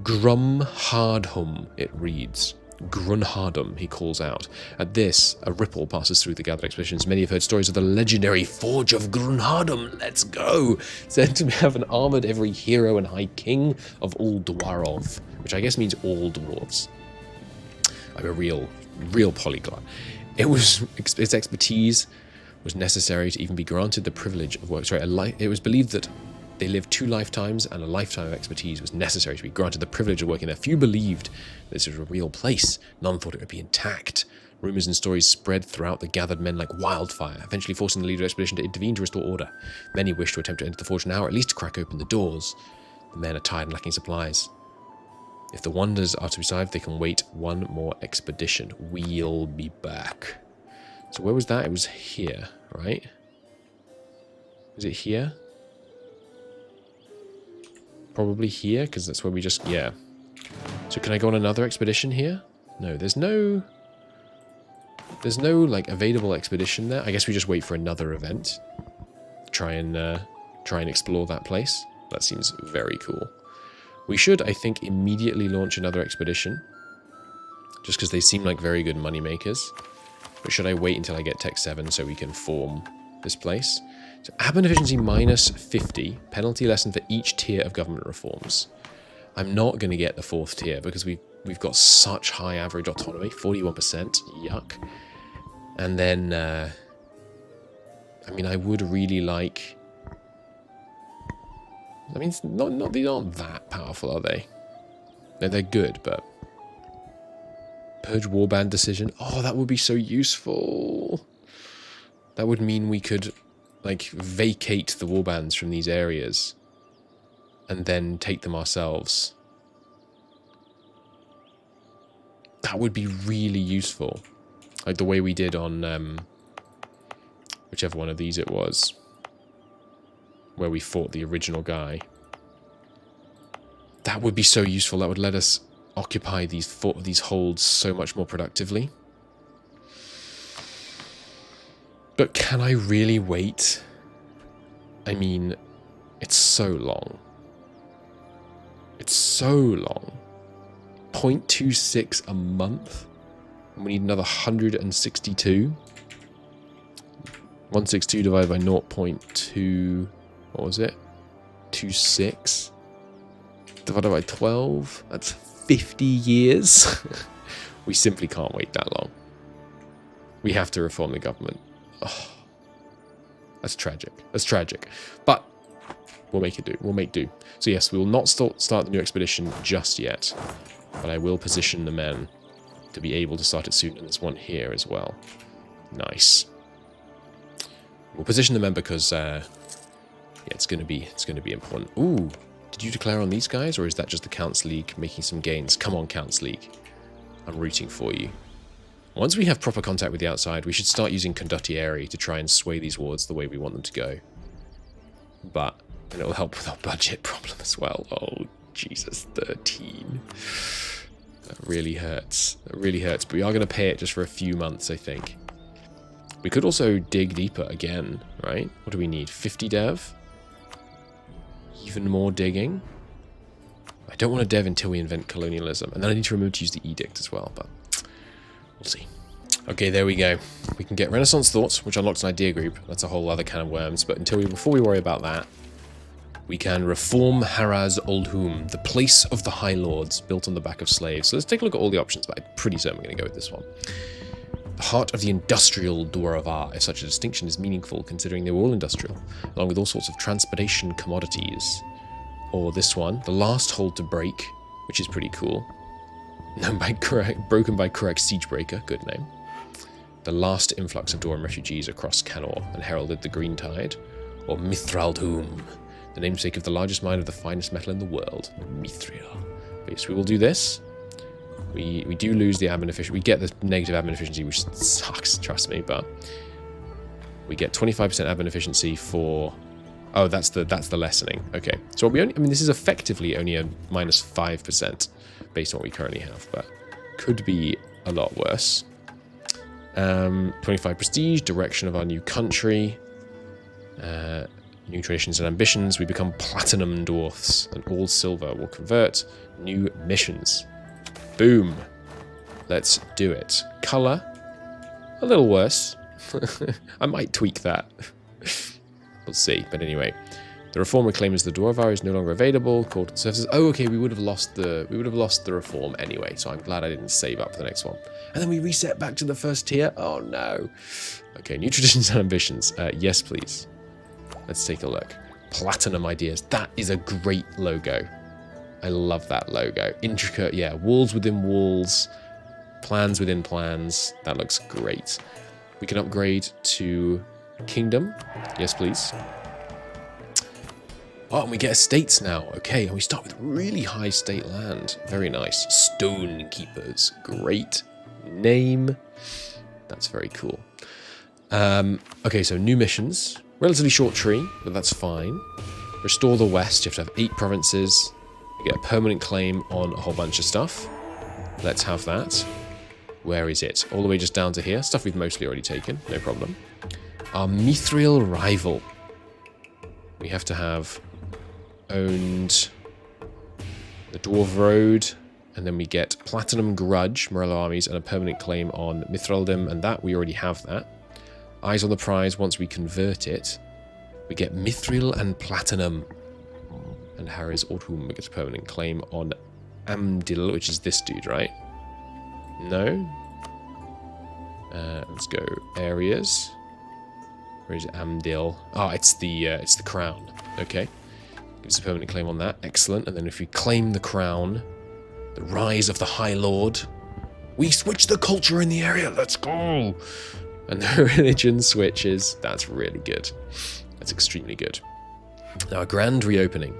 Grumhardhum, it reads. Grunhardum, he calls out. At this, a ripple passes through the gathered expeditions. Many have heard stories of the legendary Forge of Grunhardum. Let's go! Said to have an armored every hero and high king of all Dwarov, which I guess means all dwarves. I'm a real polyglot. Its expertise was necessary to even be granted the privilege of work. It was believed that they lived 2 lifetimes, and a lifetime of expertise was necessary to be granted the privilege of working there. Few believed this was a real place. None thought it would be intact. Rumours and stories spread throughout the gathered men like wildfire, eventually forcing the leader of the expedition to intervene to restore order. Many wished to attempt to enter the forge now, or at least to crack open the doors. The men are tired and lacking supplies. If the wonders are to be survived, they can wait 1 more expedition. We'll be back. So where was that? It was here, right? Is it here? Probably here, because that's where we just... Yeah. So can I go on another expedition here? No, there's no... There's no, like, available expedition there. I guess we just wait for another event. Try and explore that place. That seems very cool. We should, I think, immediately launch another expedition. Just because they seem like very good money makers. But should I wait until I get Tech 7 so we can form this place? So, admin efficiency minus 50. Penalty lesson for each tier of government reforms. I'm not going to get the 4th tier because we've got such high average autonomy. 41%. Yuck. And then, I mean, I would really like... I mean, they aren't that powerful, are they? No, they're good, but... Purge warband decision. Oh, that would be so useful. That would mean we could, like, vacate the warbands from these areas. And then take them ourselves. That would be really useful. Like the way we did on, whichever one of these it was. Where we fought the original guy. That would be so useful. That would let us occupy these holds so much more productively. But can I really wait? I mean, it's so long. It's so long. 0.26 a month. And we need another 162. 162 divided by 0.2. What was it? 26. Divided by 12. That's 50 years. We simply can't wait that long. We have to reform the government. Oh, that's tragic. That's tragic. But we'll make it do. We'll make do. So yes, we will not start the new expedition just yet. But I will position the men to be able to start it soon. And there's one here as well. Nice. We'll position the men because yeah, it's gonna be important. Ooh, did you declare on these guys, or is that just the Counts League making some gains? Come on, Counts League. I'm rooting for you. Once we have proper contact with the outside, we should start using condottieri to try and sway these wards the way we want them to go. But it'll help with our budget problem as well. Oh, Jesus, 13. That really hurts. That really hurts. But we are going to pay it just for a few months, I think. We could also dig deeper again, right? What do we need? 50 dev? Even more digging? I don't want to dev until we invent colonialism. And then I need to remember to use the edict as well, but we'll see. Okay, there we go. We can get Renaissance Thoughts, which unlocks an idea group. That's a whole other can of worms, but before we worry about that, we can reform Haraz Oldhum, the place of the High Lords, built on the back of slaves. So let's take a look at all the options, but I'm pretty certain we're going to go with this one. The heart of the industrial Dwarven, if such a distinction is meaningful, considering they were all industrial, along with all sorts of transportation commodities. Or this one, the last hold to break, which is pretty cool. Broken by correct Siegebreaker, good name. The last influx of Dwarven refugees across Canor and heralded the Green Tide. Or Mithraldhum, the namesake of the largest mine of the finest metal in the world, Mithril. But yes, we will do this. We do lose the admin efficiency. We get the negative admin efficiency, which sucks, trust me, but we get 25% admin efficiency for... Oh, that's the lessening. Okay. So we only, I mean, this is effectively only a minus 5% based on what we currently have, but could be a lot worse. 25 prestige, direction of our new country, new traditions and ambitions. We become platinum dwarfs, and all silver will convert. New missions. Boom. Let's do it. Color, a little worse. I might tweak that. We'll see. But anyway, the reform reclaims the Dwarvar is no longer available. Court services. Oh, okay. We would have lost the reform anyway. So I'm glad I didn't save up for the next one. And then we reset back to the first tier. Oh no. Okay. New traditions and ambitions. Yes, please. Let's take a look. Platinum ideas. That is a great logo. I love that logo. Intricate. Yeah. Walls within walls. Plans within plans. That looks great. We can upgrade to Kingdom. Yes, please. Oh, and we get estates now. Okay, and we start with really high state land. Very nice. Stone Keepers. Great name. That's very cool. Okay, so new missions. Relatively short tree, but that's fine. Restore the West. You have to have 8 provinces. You get a permanent claim on a whole bunch of stuff. Let's have that. Where is it? All the way just down to here. Stuff we've mostly already taken. No problem. Our Mithril rival. We have to have owned the Dwarf Road, and then we get Platinum Grudge, Morello armies, and a permanent claim on Mithraldom, and that we already have that. Eyes on the prize. Once we convert it, we get Mithril and Platinum. And Harris Orthum gets a permanent claim on Amdil, which is this dude, right? No? Let's go areas. Where is it? Amdil. Oh, it's the crown. Okay. Gives a permanent claim on that. Excellent. And then if we claim the crown, the rise of the High Lord, we switch the culture in the area. Let's go. And the religion switches. That's really good. That's extremely good. Now, a grand reopening.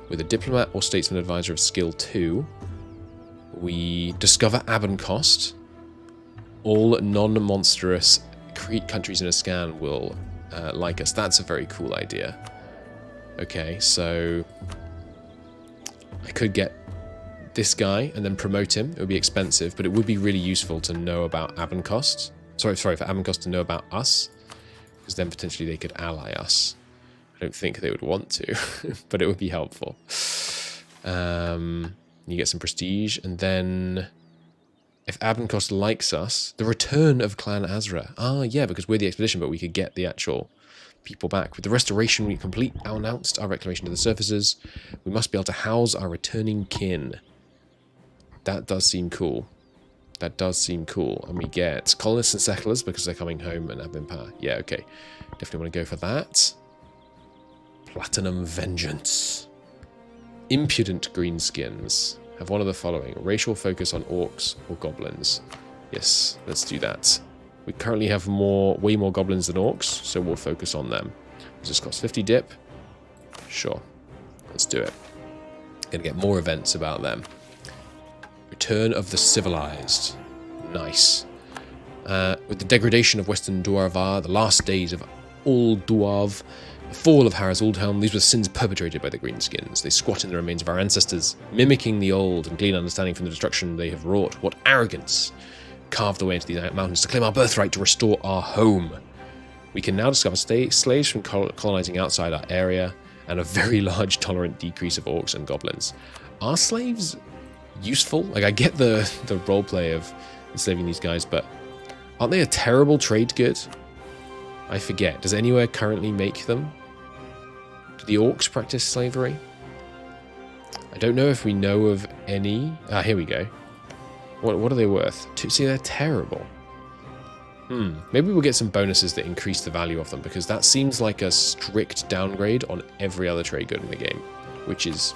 With a diplomat or statesman advisor of skill 2, we discover Abencost. All non-monstrous countries in a scan will like us. That's a very cool idea. Okay, so I could get this guy and then promote him. It would be expensive, but it would be really useful to know about Abencost. Sorry, for Abencost to know about us, because then potentially they could ally us. I don't think they would want to, but it would be helpful. You get some prestige, and then if Abenkost likes us, the return of Clan Azra. Ah, yeah, because we're the expedition, but we could get the actual people back. With the restoration we complete announced our reclamation to the surfaces. We must be able to house our returning kin. That does seem cool. That does seem cool. And we get colonists and settlers because they're coming home and Anbennar. Yeah, okay. Definitely want to go for that. Platinum Vengeance. Impudent greenskins. Have one of the following. Racial focus on orcs or goblins. Yes, let's do that. We currently have way more goblins than orcs, so we'll focus on them. Does this cost 50 dip? Sure. Let's do it. Gonna get more events about them. Return of the Civilized. Nice. With the degradation of Western Dwarvar, the last days of Old Dwarv, the fall of Harris Oldhelm, these were sins perpetrated by the Greenskins. They squat in the remains of our ancestors, mimicking the old and glean understanding from the destruction they have wrought. What arrogance! Carved the way into these mountains to claim our birthright to restore our home. We can now discover slaves from colonizing outside our area, and a very large tolerant decrease of orcs and goblins. Are slaves useful? Like, I get the roleplay of enslaving these guys, but aren't they a terrible trade good? I forget. Does anywhere currently make them? Do the orcs practice slavery? I don't know if we know of any. Ah, here we go. What are they worth? See, they're terrible. Maybe we'll get some bonuses that increase the value of them, because that seems like a strict downgrade on every other trade good in the game, which is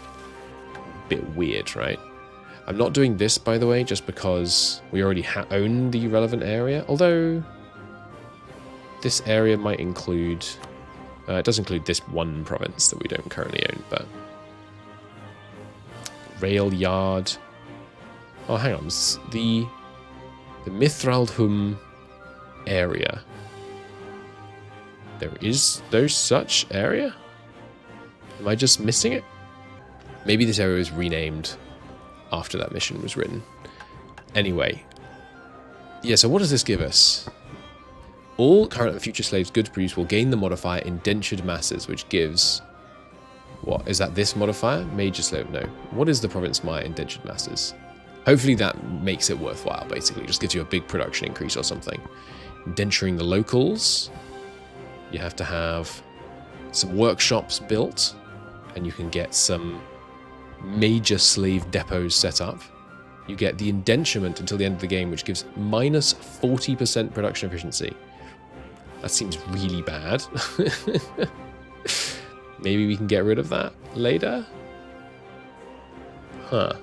a bit weird, right? I'm not doing this, by the way, just because we already own the relevant area, although this area might include... it does include this one province that we don't currently own, but... Rail Yard... Oh, hang on. The Mithraldhum area. There is no such area? Am I just missing it? Maybe this area was renamed after that mission was written. Anyway. Yeah, so what does this give us? All current and future slaves goods produced will gain the modifier indentured masses, which gives... What? Is that this modifier? Major slave? No. What is the province my indentured masses? Hopefully that makes it worthwhile, basically. Just gives you a big production increase or something. Indenturing the locals. You have to have some workshops built, and you can get some major slave depots set up. You get the indenturement until the end of the game, which gives minus 40% production efficiency. That seems really bad. Maybe we can get rid of that later? Huh.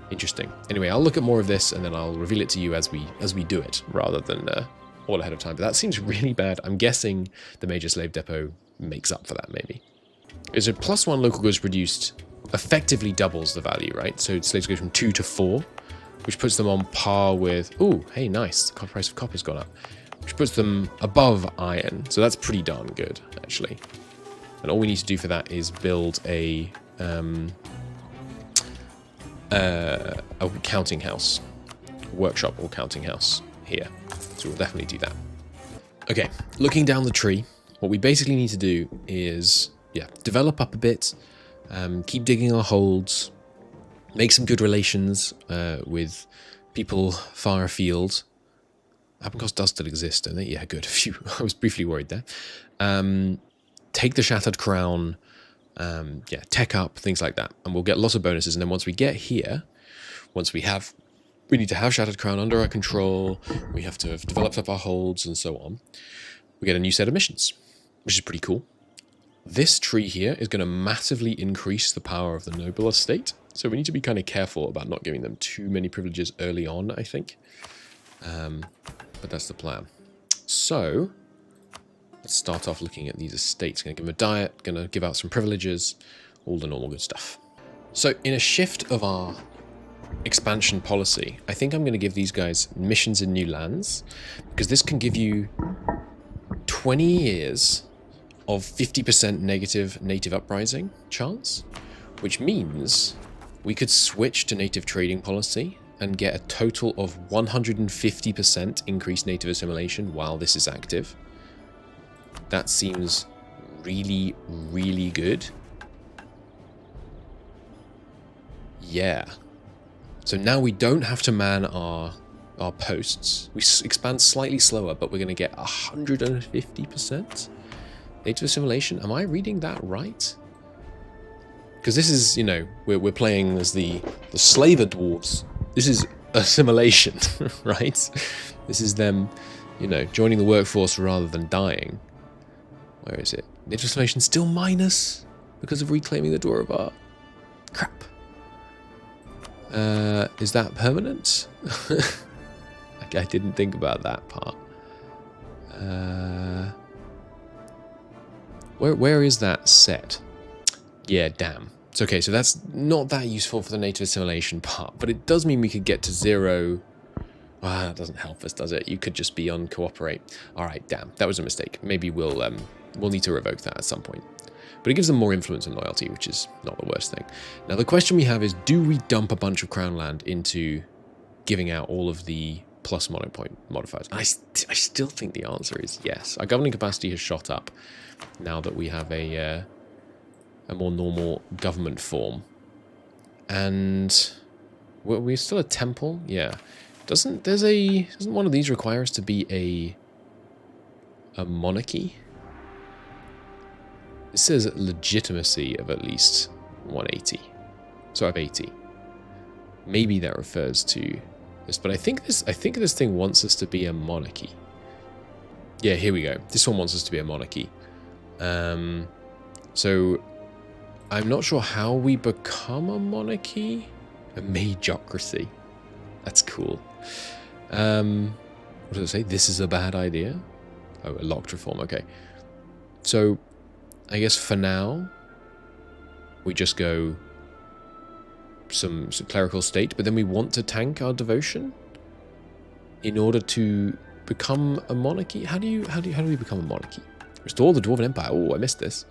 Interesting. Anyway, I'll look at more of this and then I'll reveal it to you as we do it, rather than all ahead of time. But that seems really bad. I'm guessing the major slave depot makes up for that, maybe. It's a +1 local goods produced effectively doubles the value, right? So slaves go from 2 to 4, which puts them on par with... Ooh, hey, nice. The price of copper's gone up. Which puts them above iron. So that's pretty darn good, actually. And all we need to do for that is build a counting house. Workshop or counting house here. So we'll definitely do that. Okay, looking down the tree, what we basically need to do is, yeah, develop up a bit, keep digging our holds, make some good relations with people far afield. Abenkost does still exist, don't they? Yeah, good. Phew, I was briefly worried there. Take the Shattered Crown, yeah, tech up, things like that. And we'll get lots of bonuses. And then once we get here, we need to have Shattered Crown under our control. We have to have developed up our holds and so on. We get a new set of missions, which is pretty cool. This tree here is going to massively increase the power of the noble estate. So we need to be kind of careful about not giving them too many privileges early on, I think. But that's the plan. So let's start off looking at these estates. Going to give them a diet, going to give out some privileges, all the normal good stuff. So in a shift of our expansion policy, I think I'm going to give these guys missions in new lands, because this can give you 20 years of 50% negative native uprising chance, which means we could switch to native trading policy and get a total of 150% increased native assimilation while this is active. That seems really, really good. Yeah. So now we don't have to man our posts. We expand slightly slower, but we're going to get 150% native assimilation. Am I reading that right? Because this is, you know, we're playing as the slaver dwarves. This is assimilation, right? This is them, you know, joining the workforce rather than dying. Where is it? Native assimilation still minus because of reclaiming the Dwarven. Crap. Is that permanent? I didn't think about that part. Where is that set? Yeah, damn. It's okay, so that's not that useful for the native assimilation part, but it does mean we could get to 0. That doesn't help us, does it? You could just be on cooperate. Alright, damn. That was a mistake. Maybe we'll need to revoke that at some point. But it gives them more influence and loyalty, which is not the worst thing. Now, the question we have is, do we dump a bunch of crown land into giving out all of the plus mono point modifiers? I still think the answer is yes. Our governing capacity has shot up now that we have a more normal government form. And we're still a temple? Yeah. Doesn't one of these require us to be a monarchy? It says legitimacy of at least 180. So I have 80. Maybe that refers to this, but I think this thing wants us to be a monarchy. Yeah, here we go. This one wants us to be a monarchy. So I'm not sure how we become a monarchy. A magocracy. That's cool. What does it say? This is a bad idea. Oh, a locked reform. Okay. So I guess for now, we just go some clerical state, but then we want to tank our devotion in order to become a monarchy. How do we become a monarchy? Restore the Dwarven Empire. Oh, I missed this.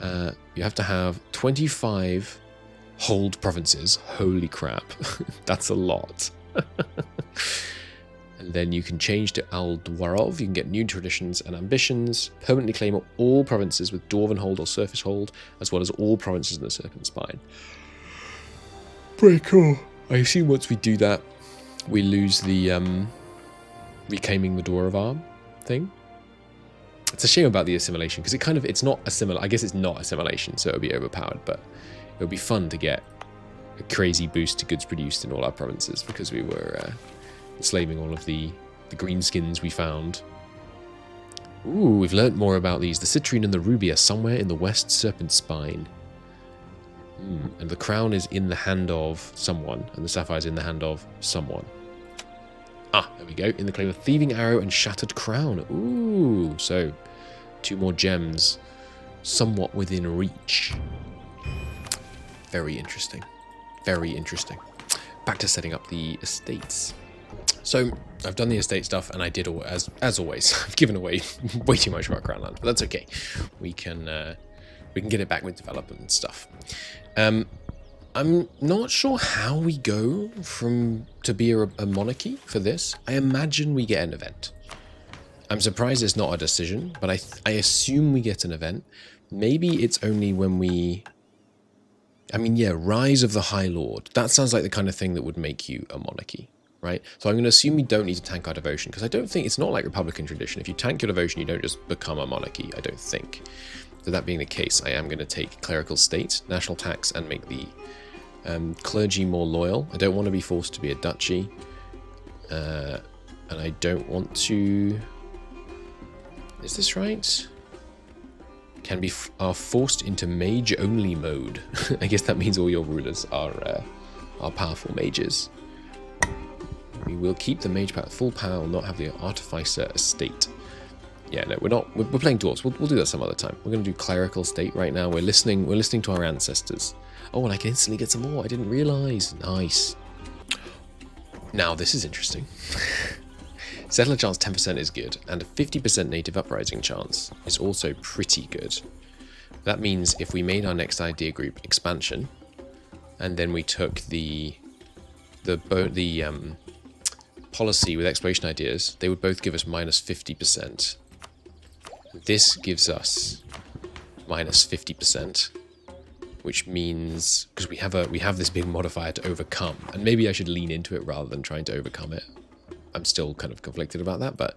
You have to have 25 hold provinces. Holy crap. That's a lot. And then you can change to Al-Dwarov. You can get new traditions and ambitions. Permanently claim all provinces with Dwarven hold or surface hold, as well as all provinces in the Serpent Spine. Pretty cool. I assume once we do that, we lose the reclaiming the Dwarven thing. It's a shame about the assimilation, because it's not assimilation. I guess it's not assimilation, so it would be overpowered, but it would be fun to get a crazy boost to goods produced in all our provinces, because we were enslaving all of the greenskins we found. Ooh, we've learnt more about these. The citrine and the ruby are somewhere in the west serpent spine. And the crown is in the hand of someone, and the sapphire is in the hand of someone. Ah, there we go. In the claim of thieving arrow and shattered crown. Ooh, so 2 more gems, somewhat within reach. Very interesting. Very interesting. Back to setting up the estates. So I've done the estate stuff, and I did, as always, I've given away way too much of our crown land, but that's okay. We can get it back with development and stuff. I'm not sure how we go to be a monarchy for this. I imagine we get an event. I'm surprised it's not a decision, but I assume we get an event. Maybe it's only when we... I mean, yeah, Rise of the High Lord. That sounds like the kind of thing that would make you a monarchy, right? So I'm going to assume we don't need to tank our devotion, because I don't think it's not like Republican tradition. If you tank your devotion, you don't just become a monarchy, I don't think. So that being the case, I am going to take clerical state, national tax, and make the clergy more loyal. I don't want to be forced to be a duchy. And I don't want to... Is this right? Are forced into mage-only mode. I guess that means all your rulers are powerful mages. We will keep the mage power full power, will not have the artificer estate. Yeah, no, we're not. We're playing dwarves. We'll do that some other time. We're going to do clerical state right now. We're listening to our ancestors. Oh, and I can instantly get some more. I didn't realize. Nice. Now this is interesting. Settler chance 10% is good, and a 50% native uprising chance is also pretty good. That means if we made our next idea group expansion, and then we took the policy with exploration ideas, they would both give us minus 50%. This gives us minus 50%, which means, because we have this big modifier to overcome, and maybe I should lean into it rather than trying to overcome it. I'm still kind of conflicted about that, but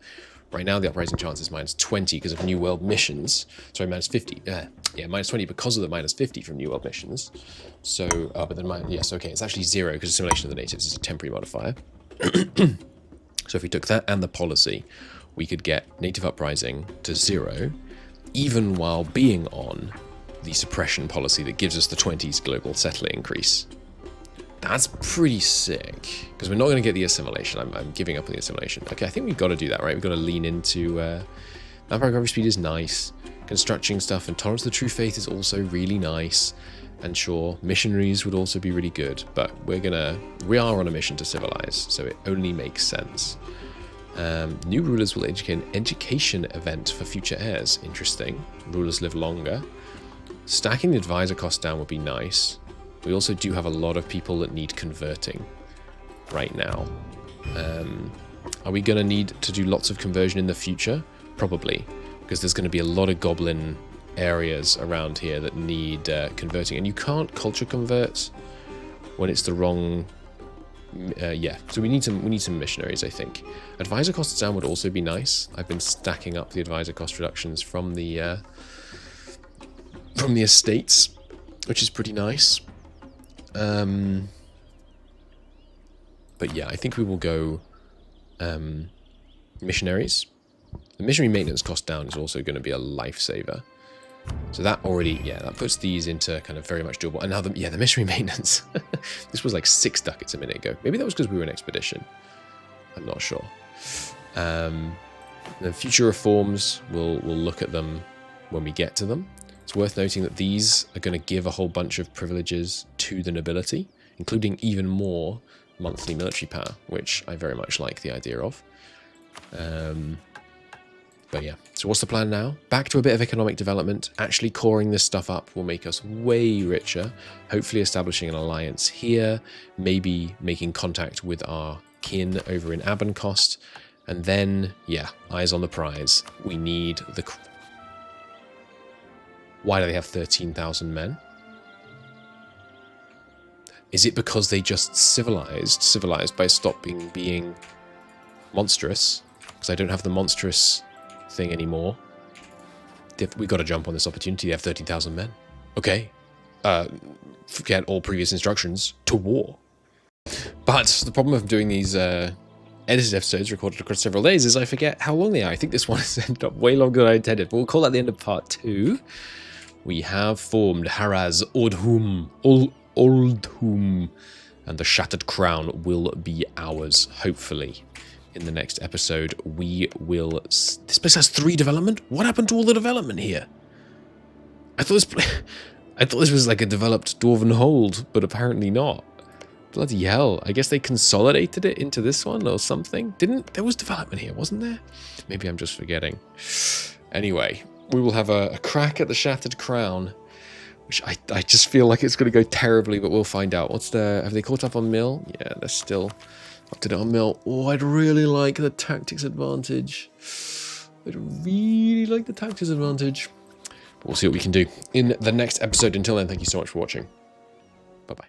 right now the uprising chance is -20 because of New World missions. Sorry, -50. Yeah, -20 because of the -50 from New World missions. So, but then yes, okay, it's actually 0 because assimilation of the natives is a temporary modifier. So if we took that and the policy, we could get native uprising to 0, even while being on the suppression policy that gives us the 20s global settler increase. That's pretty sick, because we're not going to get the assimilation. I'm giving up on the assimilation. Okay, I think we've got to do that, right? We've got to lean into... manpower recovery speed is nice. Constructing stuff and tolerance of the true faith is also really nice. And sure, missionaries would also be really good, but we are on a mission to civilize, so it only makes sense. New rulers will educate an education event for future heirs. Interesting. Rulers live longer. Stacking the advisor cost down would be nice. We also do have a lot of people that need converting right now. Are we going to need to do lots of conversion in the future? Probably, because there's going to be a lot of goblin areas around here that need converting, and you can't culture convert when it's the wrong. Yeah, so we need some missionaries, I think. Advisor costs down would also be nice. I've been stacking up the advisor cost reductions from the estates, which is pretty nice. But yeah, I think we will go missionaries. The missionary maintenance cost down is also going to be a lifesaver. So that already, yeah, that puts these into kind of very much doable. And now, the missionary maintenance. This was like 6 ducats a minute ago. Maybe that was because we were in expedition. I'm not sure. The future reforms, we'll look at them when we get to them. It's worth noting that these are going to give a whole bunch of privileges to the nobility, including even more monthly military power, which I very much like the idea of. But yeah, so what's the plan now? Back to a bit of economic development. Actually coring this stuff up will make us way richer. Hopefully establishing an alliance here. Maybe making contact with our kin over in Anbennar. And then, yeah, eyes on the prize. We need the... Why do they have 13,000 men? Is it because they just civilized by stopping being monstrous? Because I don't have the monstrous thing anymore. We got to jump on this opportunity. They have 13,000 men. Okay. Forget all previous instructions. To war. But the problem of doing these edited episodes recorded across several days is I forget how long they are. I think this one has ended up way longer than I intended. But we'll call that the end of part 2. We have formed Haraz Oldhum, and the Shattered Crown will be ours, hopefully. In the next episode, we will... This place has 3 development? What happened to all the development here? I thought this was like a developed Dwarven hold, but apparently not. Bloody hell. I guess they consolidated it into this one or something. There was development here, wasn't there? Maybe I'm just forgetting. Anyway, we will have a crack at the Shattered Crown, which I just feel like it's going to go terribly, but we'll find out. Have they caught up on Mill? Yeah, they're still... up to date on Mill. Oh, I'd really like the tactics advantage. But we'll see what we can do in the next episode. Until then, thank you so much for watching. Bye-bye.